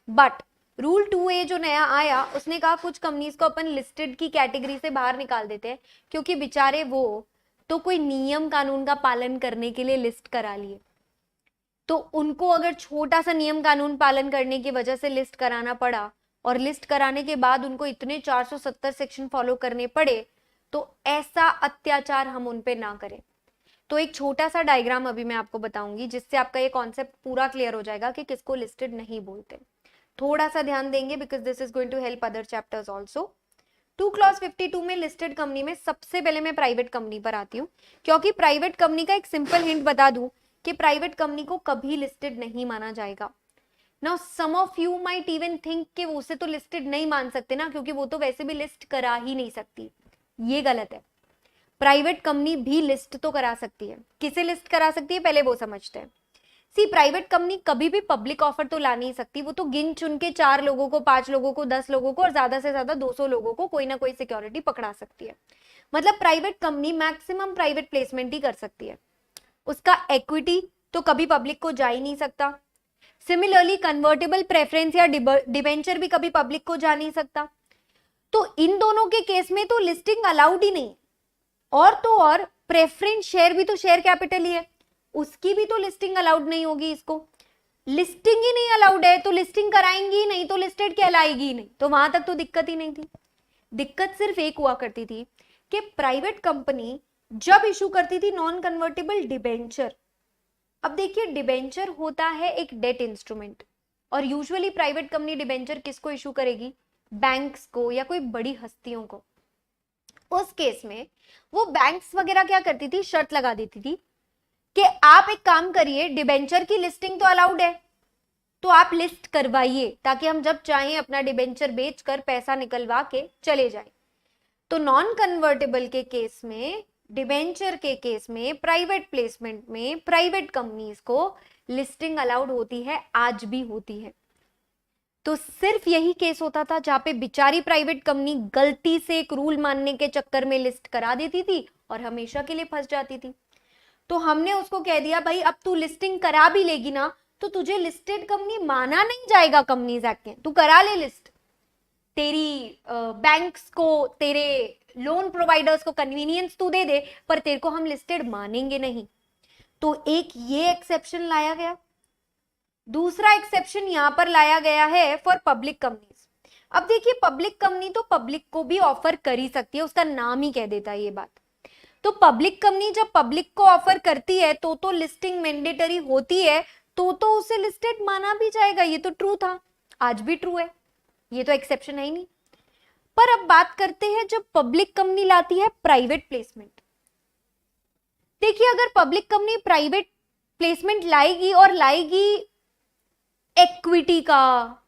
बट रूल 2A जो नया आया उसने कहा कुछ कंपनीज को अपन लिस्टेड की कैटेगरी से बाहर निकाल देते हैं, क्योंकि बेचारे वो तो कोई नियम कानून का पालन करने के लिए लिस्ट करा लिए, तो उनको अगर छोटा सा नियम कानून पालन करने की वजह से लिस्ट कराना पड़ा और लिस्ट कराने के बाद उनको इतने 470 सेक्शन फॉलो करने पड़े, तो ऐसा अत्याचार हम उन पे ना करें। तो एक छोटा सा डायग्राम अभी मैं आपको बताऊंगी जिससे आपका ये कॉन्सेप्ट पूरा क्लियर हो जाएगा कि किसको लिस्टेड नहीं बोलते। थोड़ा सा ध्यान देंगे because this is going to help other chapters also. 2 clause 52 में लिस्टेड कंपनी में सबसे पहले मैं प्राइवेट कंपनी पर आती हूँ, क्योंकि प्राइवेट कंपनी का एक सिंपल हिंट बता दूं कि प्राइवेट कंपनी को कभी लिस्टेड नहीं माना जाएगा। Now some of you might even think कि वो उसे तो लिस्टेड नहीं मान सकते ना, क्योंकि वो तो वैसे भी लिस्ट करा ही नहीं सकती। ये गलत है। प्राइवेट कंपनी भी लिस्ट तो करा सकती है। किसे लिस्ट करा सकती है पहले वो समझते हैं। सी, प्राइवेट कंपनी कभी भी पब्लिक ऑफर तो ला नहीं सकती। वो तो गिन चुन के 4 लोगों को, 5 लोगों को, 10 लोगों को और ज्यादा से ज्यादा 200 लोगों को कोई ना कोई सिक्योरिटी पकड़ा सकती है। मतलब private company maximum private placement ही कर सकती है। उसका इक्विटी तो कभी पब्लिक को जा ही नहीं सकता। सिमिलरली कन्वर्टेबल प्रेफरेंस या डिबेंचर भी कभी पब्लिक को जा नहीं सकता। तो इन दोनों के केस में तो लिस्टिंग अलाउड ही नहीं। और तो और प्रेफरेंस शेयर भी तो शेयर कैपिटल ही है, उसकी भी तो लिस्टिंग अलाउड नहीं होगी। इसको लिस्टिंग ही नहीं अलाउड है तो लिस्टिंग कराएंगी ही नहीं, तो लिस्टेड कहलाएगी ही नहीं। तो वहां तक तो दिक्कत ही नहीं थी। दिक्कत सिर्फ एक हुआ करती थी कि प्राइवेट कंपनी जब इशू करती थी नॉन कन्वर्टेबल डिबेंचर। अब देखिए, डिबेंचर होता है एक डेट इंस्ट्रूमेंट, और यूजुअली प्राइवेट कंपनी डिबेंचर किसको इशू करेगी? बैंक्स को या कोई बड़ी हस्तियों को। उस केस में वो बैंक्स वगैरह क्या करती थी, शर्त लगा देती थी कि आप एक काम करिए, डिबेंचर की लिस्टिंग तो अलाउड है तो आप लिस्ट करवाइए, ताकि हम जब चाहें अपना डिबेंचर बेचकर पैसा निकलवा के चले जाएं। तो नॉन कन्वर्टेबल के केस में, डिबेंचर के केस में, प्राइवेट प्लेसमेंट में प्राइवेट कंपनीज को लिस्टिंग अलाउड होती है, आज भी होती है। तो सिर्फ यही केस होता था जहां पे बेचारी प्राइवेट कंपनी गलती से एक रूल मानने के चक्कर में लिस्ट करा देती थी और हमेशा के लिए फंस जाती थी। तो हमने उसको कह दिया, भाई अब तू लिस्टिंग करा भी लेगी ना तो तुझे लिस्टेड कंपनी माना नहीं जाएगा कंपनीज एक्ट के, तू करा ले लिस्ट। तेरी बैंक्स को, तेरे लोन प्रोवाइडर्स को कन्वीनियंस तू दे दे, पर तेरे को हम लिस्टेड मानेंगे नहीं। तो एक ये एक्सेप्शन लाया गया। दूसरा एक्सेप्शन यहां पर लाया गया है फॉर पब्लिक कंपनीज। अब देखिए, पब्लिक कंपनी तो पब्लिक को भी ऑफर कर ही सकती है, उसका नाम ही कह देता है ये बात। तो पब्लिक कंपनी जब पब्लिक को ऑफर करती है तो लिस्टिंग मैंडेटरी होती है, तो उसे लिस्टेड माना भी जाएगा। ये तो ट्रू था, आज भी ट्रू है, ये तो एक्सेप्शन है ही नहीं। पर अब बात करते हैं जब पब्लिक कंपनी लाती है प्राइवेट प्लेसमेंट। देखिए, अगर पब्लिक कंपनी प्राइवेट प्लेसमेंट लाएगी और लाएगी इक्विटी का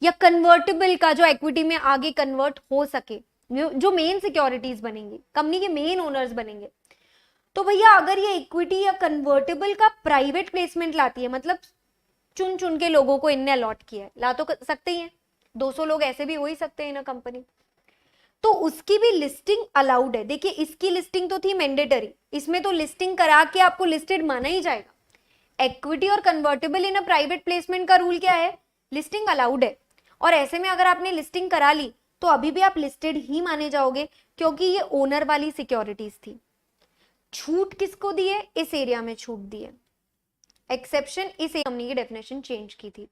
या कन्वर्टेबल का, जो इक्विटी में आगे कन्वर्ट हो सके, जो मेन सिक्योरिटीज बनेंगी, कंपनी के मेन ओनर्स बनेंगे, तो भैया अगर ये इक्विटी या कन्वर्टेबल का प्राइवेट प्लेसमेंट लाती है, मतलब चुन चुन के लोगों को इनने अलॉट किया है, ला तो सकते ही हैं, 200 लोग ऐसे भी हो ही सकते हैं ना कंपनी, तो उसकी भी लिस्टिंग अलाउड है। देखिए, इसकी लिस्टिंग तो थी मैंडेटरी, इसमें तो लिस्टिंग करा के आपको लिस्टेड माना ही जाएगा। इक्विटी और convertible in a private placement का रूल क्या है? लिस्टिंग अलाउड है। और ऐसे में अगर आपने लिस्टिंग करा ली तो अभी भी आप लिस्टेड ही माने जाओगे, क्योंकि ये ओनर वाली सिक्योरिटीज थी। छूट किसको दी है? इस एरिया में छूट दी है। एक्सेप्शन इस कंपनी की डेफिनेशन चेंज की थी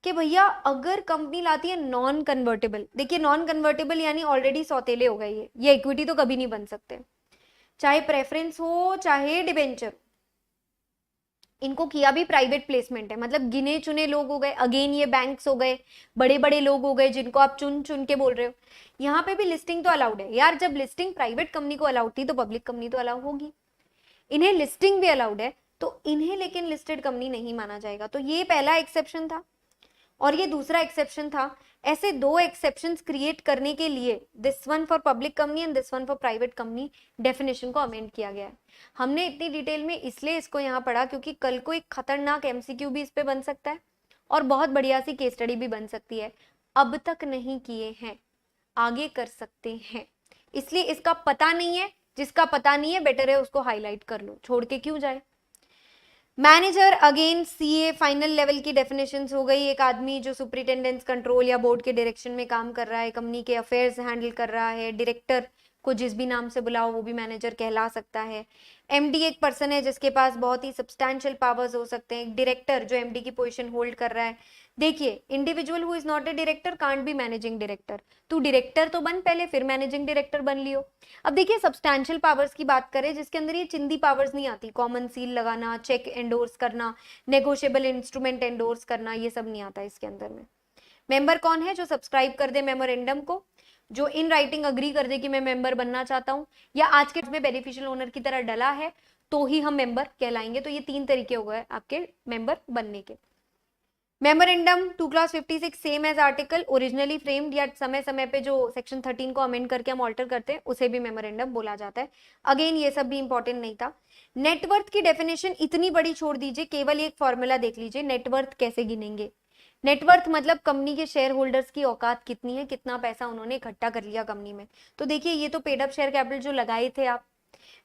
कि भैया अगर कंपनी लाती है नॉन कन्वर्टेबल, देखिए नॉन कन्वर्टेबल यानी ऑलरेडी सौतेले हो गए, ये इक्विटी तो कभी नहीं बन सकते, चाहे प्रेफरेंस हो चाहे डिबेंचर, इनको किया भी प्राइवेट प्लेसमेंट है, मतलब गिने चुने लोग हो गए, अगेन ये बैंक्स हो गए, बड़े बड़े लोग हो गए जिनको आप चुन चुन के बोल रहे हो। यहाँ पे भी लिस्टिंग तो अलाउड है यार, जब लिस्टिंग प्राइवेट कंपनी को अलाउड थी तो पब्लिक कंपनी तो अलाउ होगी। इन्हें लिस्टिंग भी अलाउड है तो इन्हें लेकिन लिस्टेड कंपनी नहीं माना जाएगा। तो ये पहला एक्सेप्शन था और ये दूसरा एक्सेप्शन था। ऐसे दो एक्सेप्शंस क्रिएट करने के लिए this one for public company and this one for private company definition को अमेंड किया गया है। हमने इतनी डिटेल में इसलिए इसको यहाँ पढ़ा क्योंकि कल को एक खतरनाक एमसीक्यू भी इस पे बन सकता है और बहुत बढ़िया सी केस स्टडी भी बन सकती है। अब तक नहीं किए हैं, आगे कर सकते हैं, इसलिए इसका पता नहीं है, जिसका पता नहीं है बेटर है उसको हाईलाइट कर लो, छोड़ के क्यों जाए। Manager again CA final level की डेफिनेशंस हो गई। एक आदमी जो सुपरिटेंडेंस कंट्रोल या बोर्ड के डायरेक्शन में काम कर रहा है, कंपनी के अफेयर्स हैंडल कर रहा है। डायरेक्टर को जिस भी नाम से बुलाओ वो भी मैनेजर कहला सकता है। एमडी एक पर्सन है जिसके पास बहुत ही सब्सटैंशियल पावर्स हो सकते हैं। एक डायरेक्टर जो एमडी की पोजीशन होल्ड कर रहा है। देखिए, individual who is not a director can't be managing director. तू डायरेक्टर तो बन पहले, फिर मैनेजिंग डायरेक्टर बन लियो। अब देखिए, सब्सटैंशियल पावर्स की बात करें जिसके अंदर ये चिंदी पावर्स नहीं आती, कॉमन सील लगाना, चेक एंडोर्स करना, नेगोशिएबल इंस्ट्रूमेंट एंडोर्स करना, ये सब नहीं आता इसके अंदर में। मेंबर कौन है? जो सब्सक्राइब कर दे मेमोरेंडम को, जो इन राइटिंग अग्री कर दे कि मैं मेंबर बनना चाहता हूँ, या आज के में बेनिफिशियल ओनर की तरह डला है, तो ही हम मेंबर कहलाएंगे। तो ये 3 तरीके हो गए आपके मेंबर बनने के। Memorandum 2 clause 56 same as article originally framed, या समय समय पे जो सेक्शन 13 को अमेंड करके हम ऑल्टर करते हैं उसे भी मेमोरेंडम बोला जाता है। अगेन ये सब भी इंपॉर्टेंट नहीं था। नेटवर्थ की डेफिनेशन इतनी बड़ी छोड़ दीजिए, केवल एक फॉर्मूला देख लीजिए, नेटवर्थ कैसे गिनेंगे। नेटवर्थ मतलब कंपनी के शेयर होल्डर्स की औकात कितनी है, कितना पैसा उन्होंने इकट्ठा कर लिया कंपनी में। तो देखिए ये तो पेड अप शेयर कैपिटल जो लगाए थे आप,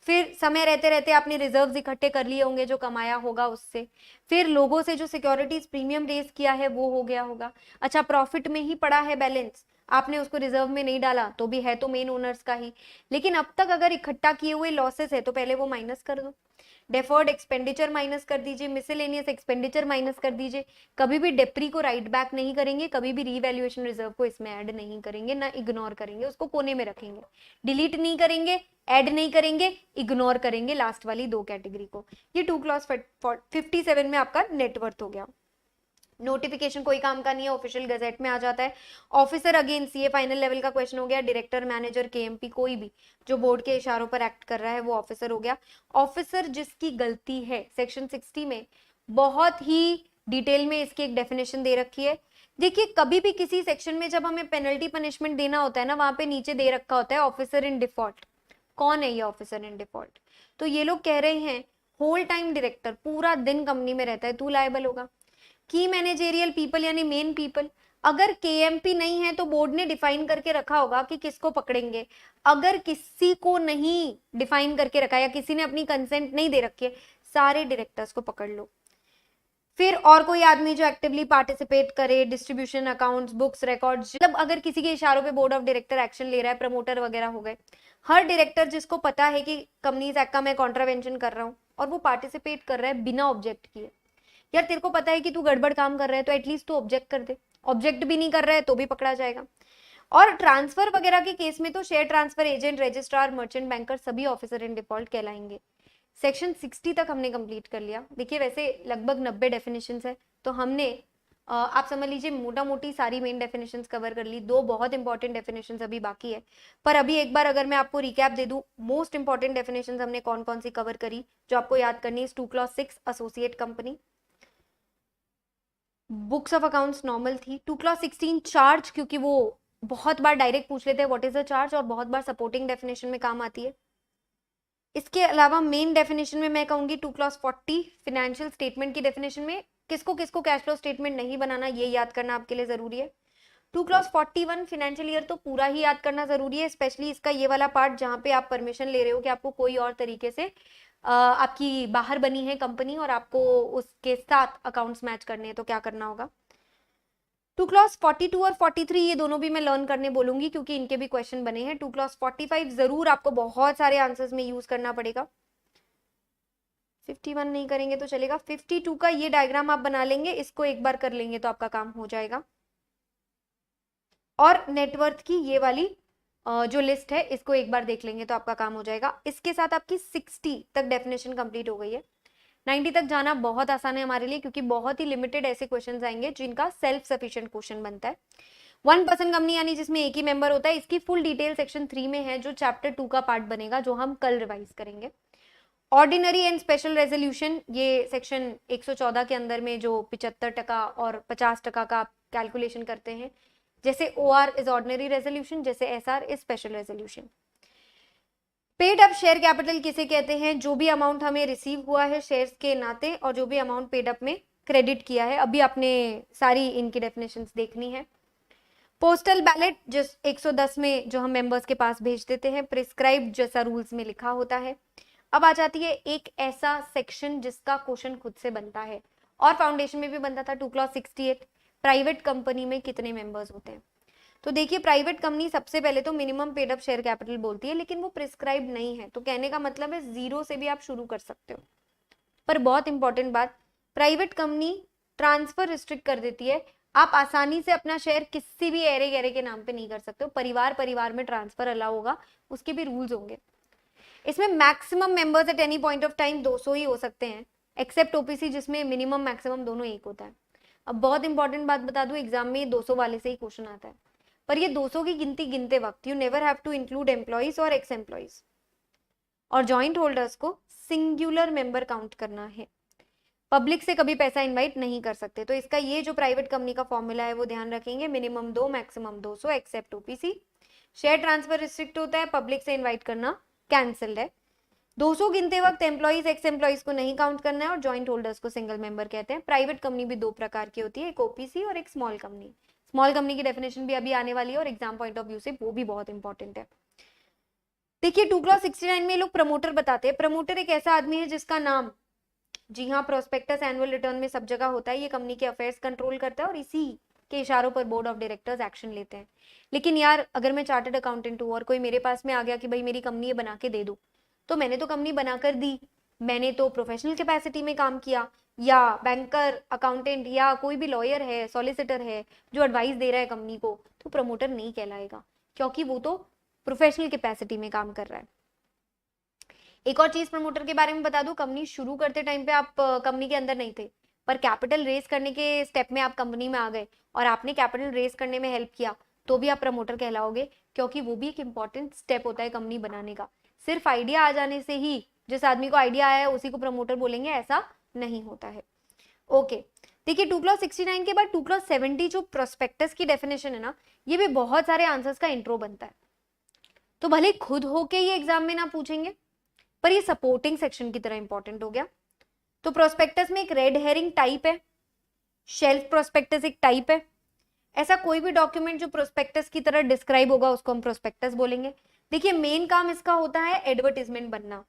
फिर समय रहते रहते आपने रिजर्व्स इकट्ठे कर लिए होंगे जो कमाया होगा उससे, फिर लोगों से जो सिक्योरिटीज प्रीमियम रेज किया है वो हो गया होगा। अच्छा, प्रॉफिट में ही पड़ा है बैलेंस, आपने उसको रिजर्व में नहीं डाला तो भी है तो मेन ओनर्स का ही, लेकिन अब तक अगर इकट्ठा किए हुए लॉसेस है तो पहले वो माइनस कर दो। डेफर्ड एक्सपेंडिचर माइनस कर दीजिए, मिसलेनियस एक्सपेंडिचर माइनस कर दीजिए। कभी भी डेप्री को राइट बैक नहीं करेंगे, कभी भी रीवैल्यूएशन रिजर्व को इसमें ऐड नहीं करेंगे, ना इग्नोर करेंगे, उसको कोने में रखेंगे, डिलीट नहीं करेंगे, ऐड नहीं करेंगे, इग्नोर करेंगे लास्ट वाली दो कैटेगरी को। ये 2 क्लॉज 57 में आपका नेटवर्थ हो गया। नोटिफिकेशन कोई काम का नहीं है, ऑफिशियल गजेट में आ जाता है। Officer again CA final level का क्वेश्चन हो गया, डायरेक्टर मैनेजर केएमपी कोई भी जो बोर्ड के इशारों पर एक्ट कर रहा है वो ऑफिसर हो गया। ऑफिसर जिसकी गलती है, सेक्शन 60 में बहुत ही डिटेल में इसकी एक डेफिनेशन दे रखी है। देखिए कभी भी किसी सेक्शन में जब हमें पेनल्टी पनिशमेंट देना होता है ना, वहां पे नीचे दे रखा होता है ऑफिसर इन डिफॉल्ट। कौन है ये ऑफिसर इन डिफॉल्ट? तो ये लोग कह रहे हैं होल टाइम डायरेक्टर पूरा दिन कंपनी में रहता है, तू लायबल होगा। की मैनेजेरियल पीपल यानी मेन पीपल, अगर केएमपी नहीं है तो बोर्ड ने डिफाइन करके रखा होगा कि किसको पकड़ेंगे। अगर किसी को नहीं डिफाइन करके रखा या किसी ने अपनी कंसेंट नहीं दे रखी है, सारे डायरेक्टर्स को पकड़ लो। फिर और कोई आदमी जो एक्टिवली पार्टिसिपेट करे, डिस्ट्रीब्यूशन अकाउंट्स बुक्स रिकॉर्ड्स, मतलब अगर किसी के इशारों पे बोर्ड ऑफ डायरेक्टर एक्शन ले रहा है, प्रमोटर वगैरह हो गए, हर डायरेक्टर जिसको पता है कि कंपनीज एक्ट का मैं कॉन्ट्रावेंशन कर रहा हूँ और वो पार्टिसिपेट कर रहा है बिना ऑब्जेक्ट किए, यार तेरे को पता है कि तू गड़बड़ काम कर रहा है तो एटलीस्ट तू ऑब्जेक्ट कर दे, ऑब्जेक्ट भी नहीं कर रहा है तो भी पकड़ा जाएगा। और ट्रांसफर वगैरह के केस में तो share transfer agent, registrar, merchant banker सभी ऑफिसर इन डिफॉल्ट कहलाएंगे। सेक्शन 60 तक हमने कंप्लीट कर लिया। देखिए वैसे लगभग 90 डेफिनेशंस है, तो हमने आप समझ लीजिए मोटा मोटी सारी मेन डेफिनेशंस कवर कर ली। दो बहुत इंपॉर्टेंट डेफिनेशंस अभी बाकी है, पर अभी एक बार अगर मैं आपको रिकैप दे दूं, मोस्ट इंपॉर्टेंट डेफिनेशंस हमने कौन कौन सी कवर करी जो आपको याद करनी है। 2 clause 6 associate company, books of accounts normal थी। 2 क्लॉज 16 चार्ज, क्योंकि वो बहुत बार डायरेक्ट पूछ लेते हैं व्हाट इज द चार्ज और बहुत बार सपोर्टिंग डेफिनेशन में काम आती है। इसके अलावा मेन डेफिनेशन में मैं कहूंगी 2 क्लॉज 40 फाइनेंशियल स्टेटमेंट की डेफिनेशन में किसको किसको कैश फ्लो स्टेटमेंट नहीं बनाना ये याद करना आपके लिए जरूरी है। 2 क्लॉज 41 फाइनेंशियल ईयर तो पूरा ही याद करना जरूरी है, स्पेशली इसका ये वाला पार्ट जहां पे आप परमिशन ले रहे हो कि आपको कोई और तरीके से आपकी बाहर बनी है कंपनी और आपको उसके साथ अकाउंट्स मैच करने हैं तो क्या करना होगा। 2 क्लॉज 42 और 43 ये दोनों भी मैं लर्न करने बोलूंगी क्योंकि इनके भी क्वेश्चन बने हैं। 2 क्लॉज 45 जरूर आपको बहुत सारे आंसर्स में यूज करना पड़ेगा। 51 नहीं करेंगे तो चलेगा। 52 का ये डायग्राम आप बना लेंगे, इसको एक बार कर लेंगे तो आपका काम हो जाएगा। और नेटवर्थ की ये वाली जो लिस्ट है इसको एक बार देख लेंगे तो आपका काम हो जाएगा। इसके साथ आपकी 60 तक डेफिनेशन कंप्लीट हो गई है। 90 तक जाना बहुत आसान है हमारे लिए क्योंकि बहुत ही लिमिटेड ऐसे क्वेश्चन आएंगे जिनका सेल्फ सफिशिएंट क्वेश्चन बनता है। 1% कंपनी यानी जिसमें एक ही मेंबर होता है, इसकी फुल डिटेल सेक्शन 3 में है जो चैप्टर 2 का पार्ट बनेगा, जो हम कल रिवाइज करेंगे। ऑर्डिनरी एंड स्पेशल रेजोल्यूशन, ये सेक्शन 114 के अंदर में जो 75% और 50% का कैलकुलेशन करते हैं, जैसे OR इज ऑर्डिनरी रेजोल्यूशन, जैसे SR is special resolution. Paid up share capital किसे कहते हैं? जो भी अमाउंट हमें रिसीव हुआ है शेयर्स के नाते और जो भी अमाउंट पेड अप में क्रेडिट किया है। अभी आपने सारी इनकी डेफिनेशंस देखनी है। पोस्टल बैलेट जिस 110 में जो हम मेंबर्स के पास भेज देते हैं, प्रिस्क्राइब जैसा रूल्स में लिखा होता है। अब आ जाती है एक ऐसा सेक्शन जिसका क्वेश्चन खुद से बनता है और फाउंडेशन में भी बनता था, 2 क्लॉज 68, प्राइवेट कंपनी में कितने मेंबर्स होते हैं। तो देखिए प्राइवेट कंपनी सबसे पहले तो minimum paid up share capital बोलती है, लेकिन वो प्रिस्क्राइब नहीं है, तो कहने का मतलब है 0 से भी आप शुरू कर सकते हो। पर बहुत इंपॉर्टेंट बात, प्राइवेट कंपनी ट्रांसफर रिस्ट्रिक्ट कर देती है। आप आसानी से अपना शेयर किसी भी एरे गैरे के नाम पे नहीं कर सकते हो, परिवार परिवार में ट्रांसफर अलाउ होगा, उसके भी रूल्स होंगे। इसमें maximum members at any point of time 200 ही हो सकते हैं, एक्सेप्ट ओपीसी जिसमें मिनिमम मैक्सिमम दोनों एक होता है। अब बहुत इंपॉर्टेंट बात बता दूं, एग्जाम में 200 वाले से ही क्वेश्चन आता है, पर ये 200 की गिनती गिनते वक्त you never have to include employees और एक्स एम्प्लॉइज, और जॉइंट होल्डर्स को सिंगुलर मेंबर काउंट करना है। पब्लिक से कभी पैसा इनवाइट नहीं कर सकते। तो इसका ये जो प्राइवेट कंपनी का फॉर्मूला है वो ध्यान रखेंगे, minimum 2 maximum 200 except OPC. Share transfer restrict होता है, पब्लिक से इनवाइट करना कैंसिल्ड है। 200 गिनते वक्त एम्प्लॉइज एक्स एम्प्लॉइज को नहीं काउंट करना है और जॉइंट होल्डर्स को सिंगल मेंबर कहते हैं। प्राइवेट कंपनी भी दो प्रकार की होती है, एक ओपीसी और एक स्मॉल कंपनी। स्मॉल कंपनी की डेफिनेशन भी अभी आने वाली है और एग्जाम पॉइंट ऑफ व्यू से वो भी बहुत इंपॉर्टेंट है। देखिए 2 क्लॉज 69 में लोग प्रमोटर बताते हैं। प्रमोटर एक ऐसा आदमी है जिसका नाम, जी हाँ, प्रोस्पेक्टस एनुअल रिटर्न में सब जगह होता है। ये कंपनी के अफेयर्स कंट्रोल करता है और इसी के इशारों पर बोर्ड ऑफ डायरेक्टर्स एक्शन लेते हैं। लेकिन यार अगर मैं चार्टर्ड अकाउंटेंट हूँ और कोई मेरे पास में आ गया कि भाई मेरी कंपनी ये बना के दे दो, तो मैंने तो कंपनी बनाकर दी, मैंने तो प्रोफेशनल कैपेसिटी में काम किया, या बैंकर, अकाउंटेंट या कोई भी लॉयर है, सॉलिसिटर है जो एडवाइस दे रहा है कंपनी को, तो प्रमोटर नहीं कहलाएगा क्योंकि वो तो प्रोफेशनल कैपेसिटी में काम कर रहा है। एक और चीज प्रमोटर के बारे में बता दूं, कंपनी शुरू करते टाइम पे आप कंपनी के अंदर नहीं थे, पर कैपिटल रेज करने के स्टेप में आप कंपनी में आ गए और आपने कैपिटल रेज करने में हेल्प किया, तो भी आप प्रमोटर कहलाओगे, क्योंकि वो भी एक इंपॉर्टेंट स्टेप होता है कंपनी बनाने का। सिर्फ आइडिया आ जाने से ही जिस आदमी को आइडिया आया है उसी को प्रमोटर बोलेंगे, ऐसा नहीं होता है। ओके, देखिए 2 क्लॉज 69 के बाद 2 क्लॉज 70 जो प्रोस्पेक्टस की डेफिनेशन है ना, ये भी बहुत सारे आंसर्स का इंट्रो बनता है। तो भले खुद होके ये एग्जाम में ना पूछेंगे, पर ये सपोर्टिंग सेक्शन की तरह इंपॉर्टेंट हो गया। तो प्रोस्पेक्टस में एक रेड हेरिंग टाइप है, शेल्फ प्रोस्पेक्टस एक टाइप है। ऐसा कोई भी डॉक्यूमेंट जो प्रोस्पेक्टस की तरह डिस्क्राइब होगा उसको हम प्रोस्पेक्टस बोलेंगे। देखिए मेन काम इसका होता है एडवर्टीजमेंट बनना।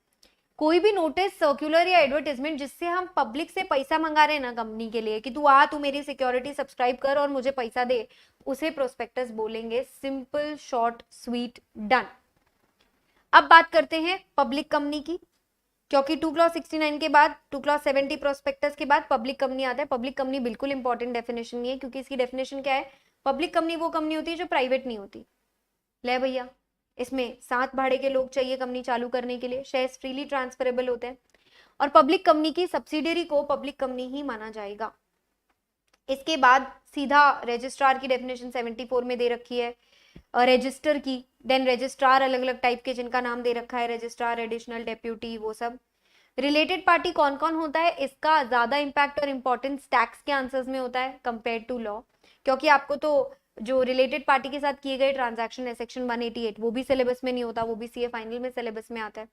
कोई भी नोटिस, सर्कुलर या एडवर्टीजमेंट जिससे हम पब्लिक से पैसा मंगा रहे हैं ना कंपनी के लिए कि तू आ, तू मेरी सिक्योरिटी सब्सक्राइब कर और मुझे पैसा दे, उसे प्रोस्पेक्टस बोलेंगे। Simple, short, sweet, done. अब बात करते हैं पब्लिक कंपनी की, क्योंकि 2 क्लॉज 69 के बाद 2 क्लॉज 70 प्रोस्पेक्टस के बाद पब्लिक कंपनी आता है। पब्लिक कंपनी बिल्कुल इंपॉर्टेंट डेफिनेशन नहीं है, क्योंकि इसकी डेफिनेशन क्या है, पब्लिक कंपनी वो कंपनी होती है जो प्राइवेट नहीं होती। ले भैया, इसमें 7 भाड़े के लोग चाहिए कंपनी चालू करने के लिए, शेयर्स फ्रीली ट्रांसफरेबल होते हैं और पब्लिक कंपनी की सब्सिडियरी को पब्लिक कंपनी ही माना जाएगा। इसके बाद सीधा रजिस्ट्रार की डेफिनेशन 74 में दे रखी है, रजिस्टर की। देन रजिस्ट्रार अलग अलग टाइप के जिनका नाम दे रखा है, रजिस्ट्रार, एडिशनल, डेप्यूटी, वो सब। रिलेटेड पार्टी कौन कौन होता है, इसका ज्यादा इंपैक्ट और इंपॉर्टेंस टैक्स के आंसर्स में होता है कंपेयर टू लॉ, क्योंकि आपको तो जो रिलेटेड पार्टी के साथ किए गए ट्रांजैक्शन है सेक्शन 188 वो भी सिलेबस में नहीं होता, वो भी सीए फाइनल में सिलेबस में आता है।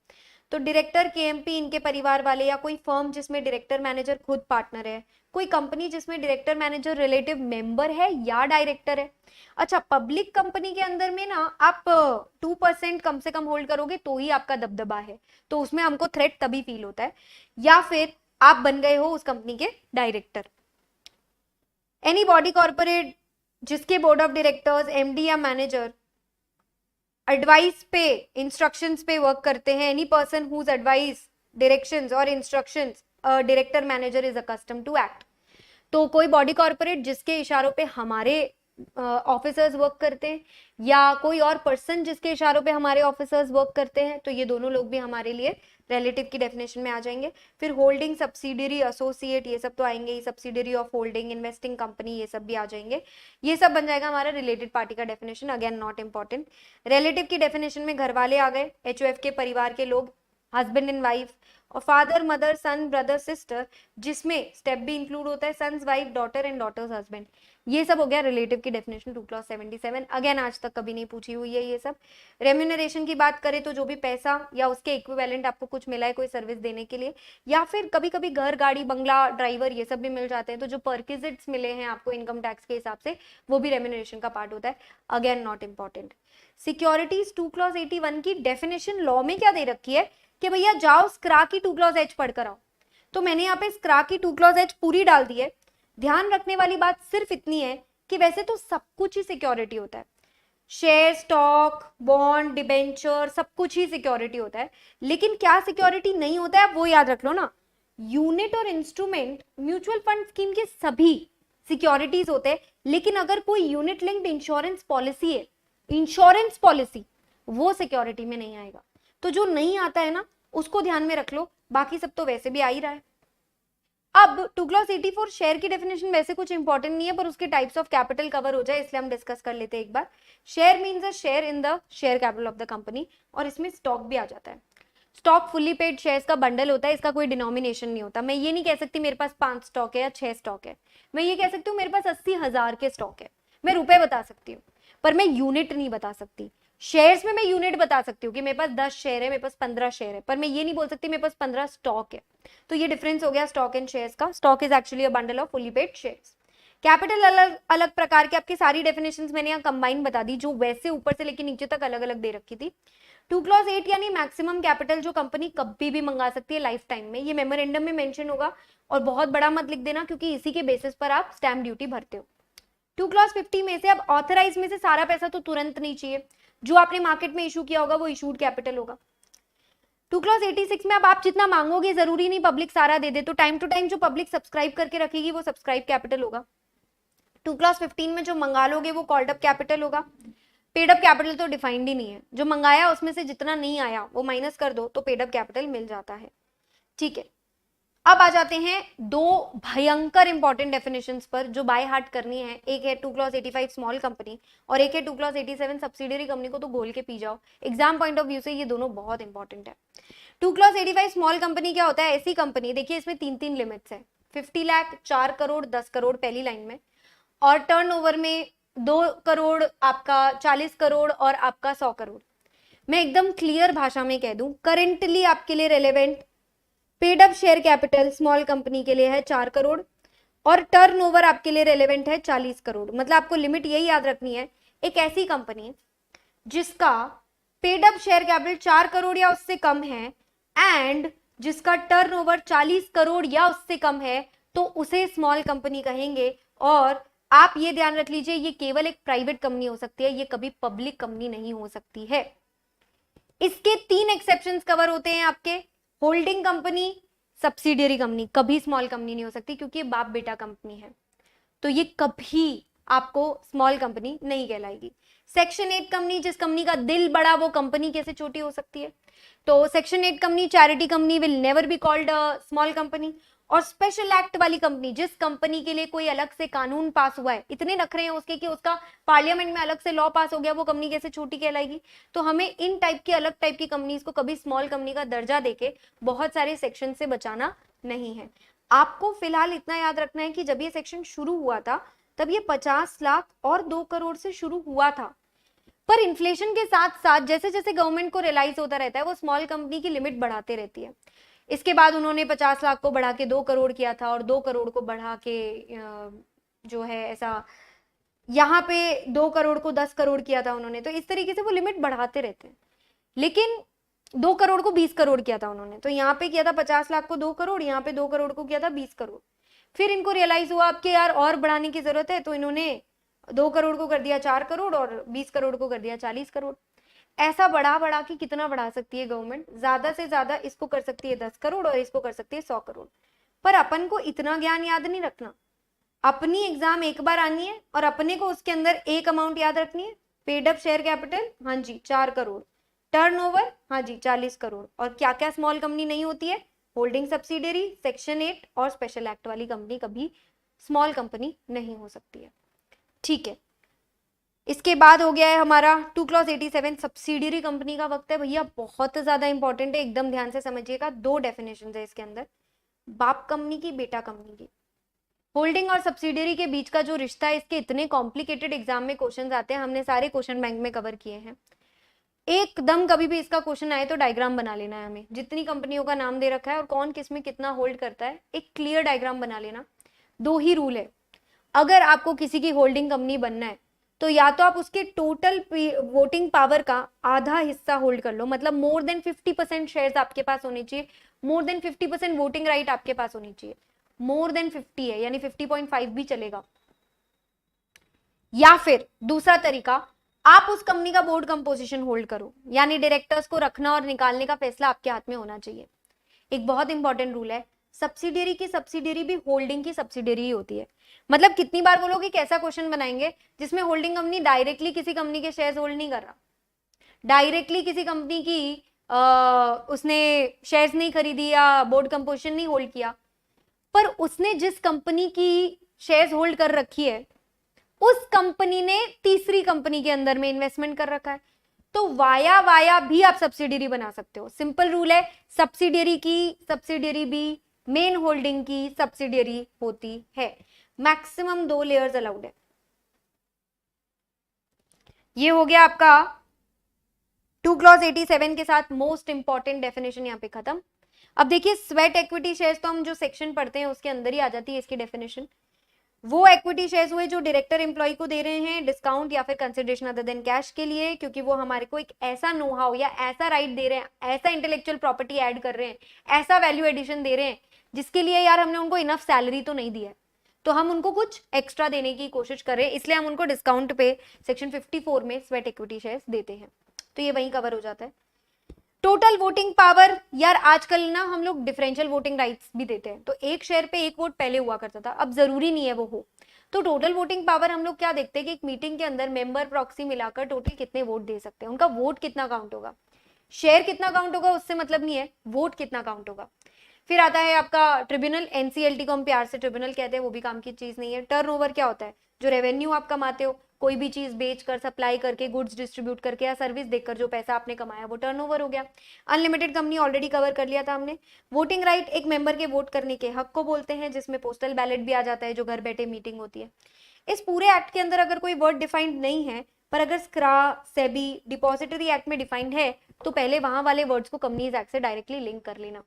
तो डायरेक्टर, केएमपी, इनके परिवार वाले, या कोई फर्म जिसमें डायरेक्टर मैनेजर खुद पार्टनर है, कोई कंपनी जिसमें डायरेक्टर मैनेजर रिलेटिव मेंबर है या डायरेक्टर है। अच्छा, पब्लिक कंपनी के अंदर में ना आप 2% कम से कम होल्ड करोगे तो ही आपका दबदबा है, तो उसमें हमको थ्रेट तभी फील होता है, या फिर आप बन गए हो उस कंपनी के डायरेक्टर। एनी बॉडी कॉर्पोरेट जिसके बोर्ड ऑफ डायरेक्टर्स, एमडी या मैनेजर एडवाइस पे, इंस्ट्रक्शंस पे वर्क करते हैं, any person whose advice, directions और instructions director manager is accustomed to act. तो कोई बॉडी कॉर्पोरेट जिसके इशारों पे हमारे ऑफिसर्स वर्क करते हैं, या कोई और पर्सन जिसके इशारों पे हमारे ऑफिसर्स वर्क करते हैं, तो ये दोनों लोग भी हमारे लिए रिलेटिव की डेफिनेशन में आ जाएंगे। फिर होल्डिंग, सब्सिडियरी, एसोसिएट, ये सब तो आएंगे ही, subsidiary of holding, investing company, ये सब भी आ जाएंगे। ये सब बन जाएगा हमारा रिलेटेड पार्टी का definition, again not important. Relative की डेफिनेशन में घर वाले आ गए, एचओएफ के परिवार के लोग, हस्बैंड एंड वाइफ, और father, mother, son, brother, sister, जिसमें स्टेप भी इंक्लूड होता है, son's wife, daughter and daughter's husband. ये सब हो गया रिलेटिव की डेफिनेशन 2 क्लॉज 77। अगेन आज तक कभी नहीं पूछी हुई है ये सब। रेम्यूनरेशन की बात करें तो जो भी पैसा या उसके इक्विवेलेंट आपको कुछ मिला है कोई सर्विस देने के लिए, या फिर कभी कभी घर, गाड़ी, बंगला, ड्राइवर, ये सब भी मिल जाते हैं, तो जो परक्विजिट्स मिले हैं आपको इनकम टैक्स के हिसाब से, वो भी रेम्यूनरेशन का पार्ट होता है, again not important. Securities 2 clause 81 की डेफिनेशन लॉ में क्या दे रखी है कि भैया जाओ स्क्रा की 2 क्लॉज एच पढ़कर आओ, तो मैंने यहाँ पे स्क्रा की 2 क्लॉज एच पूरी डाल दी है। ध्यान रखने वाली बात सिर्फ इतनी है कि वैसे तो सब कुछ ही सिक्योरिटी होता है, शेयर, स्टॉक, बॉन्ड, डिबेंचर, सब कुछ ही सिक्योरिटी होता है, लेकिन क्या सिक्योरिटी नहीं होता है वो याद रख लो ना, यूनिट और इंस्ट्रूमेंट, म्यूचुअल फंड स्कीम के सभी सिक्योरिटीज होते हैं, लेकिन अगर कोई यूनिट लिंक्ड इंश्योरेंस पॉलिसी है, इंश्योरेंस पॉलिसी, वो सिक्योरिटी में नहीं आएगा। तो जो नहीं आता है ना उसको ध्यान में रख लो, बाकी सब तो वैसे भी आ ही रहा है। अब 2 क्लॉज 84 शेयर की डेफिनेशन वैसे कुछ इंपॉर्टेंट नहीं है, पर उसके टाइप्स ऑफ कैपिटल कवर हो जाए इसलिए हम डिस्कस कर लेते हैं एक बार। Share means a share in the share capital of the company, और इसमें स्टॉक भी आ जाता है। स्टॉक फुल्ली पेड शेयर्स का बंडल होता है, इसका कोई डिनोमिनेशन नहीं होता। मैं ये नहीं कह सकती मेरे पास 5 स्टॉक है या 6 स्टॉक है, मैं ये कह सकती हूँ मेरे पास 80,000 के स्टॉक है। मैं रुपए बता सकती हूँ पर मैं यूनिट नहीं बता सकती। शेयर्स में मैं यूनिट बता सकती हूँ कि मेरे पास 10 शेयर है, मेरे पास 15 शेयर है, पर मैं ये नहीं बोल सकती मेरे पास 15 स्टॉक है। तो ये डिफरेंस हो गया स्टॉक एंड शेयर्स का। Stock is actually a bundle of fully paid shares. Capital अलग अलग प्रकार के, आपकी सारी डेफिनेशंस मैंने यहाँ कंबाइन बता दी, जो वैसे ऊपर से लेकर नीचे तक अलग अलग दे रखी थी। 2 क्लॉज 8 यानी मैक्सिमम कैपिटल जो कंपनी कभी भी मंगा सकती है लाइफ टाइम में, ये मेमोरेंडम में मेंशन होगा। और बहुत बड़ा मत लिख देना क्योंकि इसी के बेसिस पर आप स्टैम्प ड्यूटी भरते हो। 2 क्लॉज 50 में से अब ऑथराइज में से सारा पैसा तो तुरंत नहीं चाहिए, जो आपने मार्केट में इशू किया होगा वो इशूड कैपिटल होगा। 2 क्लॉज 86 में अब आप जितना मांगोगे, जरूरी नहीं पब्लिक सारा दे दे, तो टाइम टू टाइम जो पब्लिक सब्सक्राइब करके रखेगी वो सब्सक्राइब कैपिटल होगा। 2 क्लॉज 15 में जो मंगा लोगे वो कॉल्ड अप कैपिटल होगा। पेड अप कैपिटल तो डिफाइंड ही नहीं है, जो मंगाया उसमें से जितना नहीं आया वो माइनस कर दो तो पेड अप कैपिटल मिल जाता है। ठीक है, अब आ जाते हैं दो भयंकर इंपॉर्टेंट डेफिनेशंस पर जो बाय हार्ट करनी है। एक है 2 क्लॉज 85 स्मॉल कंपनी और एक है 2 क्लॉज 87 सब्सिडियरी कंपनी, को तो गोल के पी जाओ, एग्जाम पॉइंट ऑफ व्यू से ये दोनों बहुत इंपॉर्टेंट है। 2 क्लॉज 85 स्मॉल कंपनी क्या होता है? ऐसी कंपनी, देखिए इसमें 3 लिमिट्स है, 50 लाख, 4 करोड़, 10 करोड़ पहली लाइन में, और टर्नओवर में 2 करोड़, आपका 40 करोड़ और आपका 100 करोड़। मैं एकदम क्लियर भाषा में कह दूं, करेंटली आपके लिए relevant paid up share capital small company के लिए है 4 करोड़ और टर्नओवर आपके लिए रेलेवेंट है 40 करोड़। मतलब आपको लिमिट यही याद रखनी है, एक ऐसी कंपनी जिसका paid up share capital 4 crore या उससे कम है एंड जिसका टर्नओवर 40 करोड़ या उससे कम है, तो उसे स्मॉल कंपनी कहेंगे। और आप ये ध्यान रख लीजिए, ये केवल एक प्राइवेट कंपनी हो सकती है, ये कभी पब्लिक कंपनी नहीं हो सकती है। इसके 3 एक्सेप्शंस कवर होते हैं आपके, होल्डिंग कंपनी, सब्सिडियरी कंपनी, कभी स्मॉल कंपनी नहीं हो सकती क्योंकि ये बाप बेटा कंपनी है, तो ये कभी आपको स्मॉल कंपनी नहीं कहलाएगी। सेक्शन 8 कंपनी, जिस कंपनी का दिल बड़ा वो कंपनी कैसे छोटी हो सकती है? तो section 8 company, charity company will never be called a small company. और स्पेशल एक्ट वाली कंपनी, जिस कंपनी के लिए कोई अलग से कानून पास हुआ है, इतने नखरे हैं उसके कि उसका पार्लियामेंट में अलग से लॉ पास हो गया, वो कंपनी कैसे छोटी कहलाएगी? तो हमें इन टाइप की अलग टाइप की कंपनीज को कभी स्मॉल कंपनी का दर्जा देके बहुत सारे सेक्शन से बचाना नहीं है। आपको फिलहाल इतना याद रखना है कि जब ये सेक्शन शुरू हुआ था तब ये 50 लाख और 2 करोड़ से शुरू हुआ था, पर इन्फ्लेशन के साथ साथ जैसे जैसे गवर्नमेंट को रियलाइज होता रहता है वो स्मॉल कंपनी की लिमिट बढ़ाते रहती है। इसके बाद उन्होंने 50 लाख को बढ़ा के 2 करोड़ किया था और 2 करोड़ को बढ़ा के जो है ऐसा यहाँ पे 2 करोड़ को 10 करोड़ किया था उन्होंने। तो इस तरीके से वो लिमिट बढ़ाते रहते हैं। लेकिन 2 करोड़ को 20 करोड़ किया था उन्होंने, तो यहाँ पे किया था 50 लाख को 2 करोड़, यहाँ पे 2 करोड़ को किया था 20 करोड़। फिर इनको रियलाइज हुआ अब कि यार और बढ़ाने की जरूरत है, तो इन्होंने 2 करोड़ को कर दिया 4 करोड़ और 20 करोड़ को कर दिया 40 करोड़। ऐसा बढ़ा बढ़ा के कितना बढ़ा सकती है गवर्नमेंट? ज्यादा से ज्यादा इसको कर सकती है 10 करोड़ और इसको कर सकती है 100 करोड़। पर अपन को इतना ज्ञान याद नहीं रखना, अपनी एग्जाम एक बार आनी है और अपने को उसके अंदर एक अमाउंट याद रखनी है, पेड अप शेयर कैपिटल, हाँ जी 4 करोड़, टर्नओवर, हाँ जी 40 करोड़। और क्या क्या स्मॉल कंपनी नहीं होती है? होल्डिंग सब्सिडियरी, सेक्शन 8 और स्पेशल एक्ट वाली कंपनी कभी स्मॉल कंपनी नहीं हो सकती है। ठीक है, इसके बाद हो गया है हमारा 2 क्लॉज 87 सब्सिडियरी कंपनी का वक्त है भैया, बहुत ज्यादा इंपॉर्टेंट है, एकदम ध्यान से समझिएगा। 2 डेफिनेशन है इसके अंदर, बाप कंपनी की, बेटा कंपनी की। होल्डिंग और सब्सिडियरी के बीच का जो रिश्ता है, इसके इतने कॉम्प्लिकेटेड एग्जाम में क्वेश्चंस आते हैं, हमने सारे क्वेश्चन बैंक में कवर किए हैं। एकदम कभी भी इसका क्वेश्चन आए तो डायग्राम बना लेना है हमें, जितनी कंपनियों का नाम दे रखा है और कौन किस में कितना होल्ड करता है, एक क्लियर डायग्राम बना लेना। 2 ही रूल है, अगर आपको किसी की होल्डिंग कंपनी बनना है तो या तो आप उसके टोटल वोटिंग पावर का आधा हिस्सा होल्ड कर लो, मतलब मोर देन 50% शेयर्स आपके पास होने चाहिए, मोर देन 50% वोटिंग राइट आपके पास होनी चाहिए। मोर देन 50 है यानी 50.5 भी चलेगा। या फिर दूसरा तरीका, आप उस कंपनी का बोर्ड कंपोजिशन होल्ड करो, यानी डायरेक्टर्स को रखना और निकालने का फैसला आपके हाथ में होना चाहिए। एक बहुत इंपॉर्टेंट रूल है, सब्सिडियरी की सब्सिडियरी भी होल्डिंग की सब्सिडियरी ही होती है। मतलब कितनी बार बोलोगे कि ऐसा क्वेश्चन बनाएंगे जिसमें होल्डिंग कंपनी डायरेक्टली किसी कंपनी के शेयर्स होल्ड नहीं कर रहा, डायरेक्टली किसी कंपनी की उसने शेयर्स नहीं खरीदी या बोर्ड कंपोजिशन नहीं होल्ड किया, पर उसने जिस कंपनी की शेयर्स होल्ड कर रखी है उस कंपनी ने तीसरी कंपनी के अंदर में इन्वेस्टमेंट कर रखा है, तो वाया वाया भी आप सब्सिडियरी बना सकते हो। सिंपल रूल है, सब्सिडियरी की सब्सिडियरी भी मेन होल्डिंग की सब्सिडियरी होती है। मैक्सिमम 2 लेयर्स अलाउड है। ये हो गया आपका 2 क्लॉज 87 के साथ मोस्ट इंपॉर्टेंट डेफिनेशन यहाँ पे खत्म। अब देखिए स्वेट इक्विटी शेयर्स तो हम जो सेक्शन पढ़ते हैं उसके अंदर ही आ जाती है इसकी डेफिनेशन। वो इक्विटी शेयर्स हुए जो डायरेक्टर एम्प्लॉय को दे रहे हैं डिस्काउंट या फिर कंसिडरेशन अदर देन कैश के लिए, क्योंकि वो हमारे को एक ऐसा नो हाउ या ऐसा राइट दे रहे हैं, ऐसा इंटेलेक्चुअल प्रॉपर्टी ऐड कर रहे हैं, ऐसा वैल्यू एडिशन दे रहे हैं जिसके लिए यार हमने उनको इनफ सैलरी तो नहीं दी है, तो हम उनको कुछ एक्स्ट्रा देने की कोशिश कर रहे हैं, इसलिए हम उनको डिस्काउंट पे सेक्शन 54 में स्वेट इक्विटी शेयर्स देते हैं। तो ये वहीं कवर हो जाता है। टोटल वोटिंग पावर, यार आजकल ना हम लोग डिफरेंशियल वोटिंग राइट्स भी देते हैं, तो एक शेयर पे एक वोट पहले हुआ करता था, अब जरूरी नहीं है वो हो। तो टोटल वोटिंग पावर हम लोग क्या देखते हैं कि एक मीटिंग के अंदर मेंबर प्रॉक्सी मिलाकर टोटल कितने वोट दे सकते हैं, उनका वोट कितना काउंट होगा। शेयर कितना काउंट होगा उससे मतलब नहीं है, वोट कितना काउंट होगा। फिर आता है आपका ट्रिब्यूनल, एनसीएलटी को हम प्यार से ट्रिब्यूनल कहते हैं, वो भी काम की चीज नहीं है। टर्नओवर क्या होता है, जो रेवेन्यू आप कमाते हो, कोई भी चीज बेचकर, सप्लाई करके, गुड्स डिस्ट्रीब्यूट करके या सर्विस देकर जो पैसा आपने कमाया वो टर्नओवर हो गया। अनलिमिटेड कंपनी ऑलरेडी कवर कर लिया था हमने। वोटिंग राइट एक मेंबर के वोट करने के हक को बोलते हैं, जिसमें पोस्टल बैलेट भी आ जाता है, जो घर बैठे मीटिंग होती है। इस पूरे एक्ट के अंदर अगर कोई वर्ड डिफाइंड नहीं है, पर अगर स्क्रा, सेबी, डिपॉजिटरी एक्ट में डिफाइंड है, तो पहले वहां वाले वर्ड्स को कंपनीज एक्ट से डायरेक्टली लिंक कर लेना।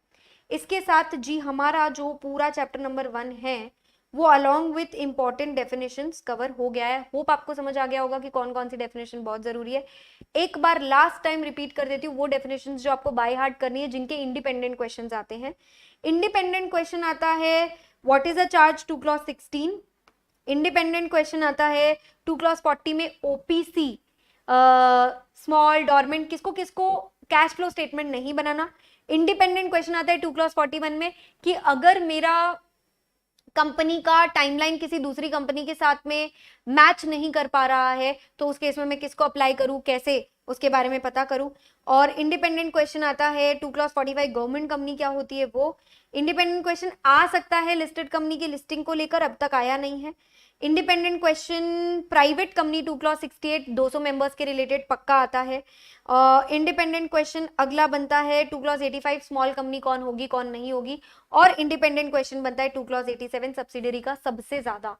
इसके साथ जी हमारा जो पूरा चैप्टर नंबर 1 है वो along with important definitions cover हो गया है। होप आपको समझ आ गया होगा कि कौन कौन सी डेफिनेशन बहुत जरूरी है। एक बार लास्ट टाइम रिपीट कर देती हूँ वो डेफिनेशंस जो आपको बाय हार्ट करनी है, जिनके इंडिपेंडेंट क्वेश्चंस आते हैं। इंडिपेंडेंट क्वेश्चन आता है what is a charge 2 clause 16। Independent question आता है 2 क्लॉज 40 में ओपीसी, स्मॉल डॉर्मेंट, किसको किसको कैश फ्लो स्टेटमेंट नहीं बनाना। इंडिपेंडेंट क्वेश्चन आता है 2 क्लॉज 41 में कि अगर मेरा कंपनी का टाइमलाइन किसी दूसरी कंपनी के साथ में मैच नहीं कर पा रहा है, तो उस केस में मैं किसको अप्लाई करूं, कैसे, उसके बारे में पता करूं। और इंडिपेंडेंट क्वेश्चन आता है 2 क्लॉज 45 गवर्नमेंट कंपनी क्या होती है वो। इंडिपेंडेंट क्वेश्चन आ सकता है लिस्टेड कंपनी की लिस्टिंग को लेकर, अब तक आया नहीं है। Independent question private company 2 clause 68 200 members के रिलेटेड पक्का आता है। इंडिपेंडेंट क्वेश्चन अगला बनता है 2 क्लॉज 85 स्मॉल कंपनी कौन होगी कौन नहीं होगी। और इंडिपेंडेंट क्वेश्चन बनता है 2 क्लॉज 87 सब्सिडरी का सबसे ज्यादा।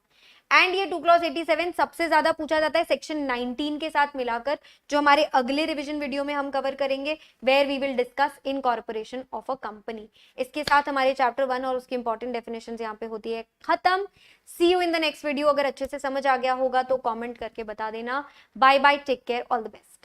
एंड ये 2 क्लॉज 87 सबसे ज्यादा पूछा जाता है सेक्शन 19 के साथ मिलाकर, जो हमारे अगले रिवीजन वीडियो में हम कवर करेंगे, where we will discuss incorporation of a company. इसके साथ हमारे चैप्टर 1 और उसकी इंपॉर्टेंट डेफिनेशंस यहाँ पे होती है खत्म। See you in the next video. अगर अच्छे से समझ आ गया होगा तो कमेंट करके बता देना। Bye bye, take care, all the best.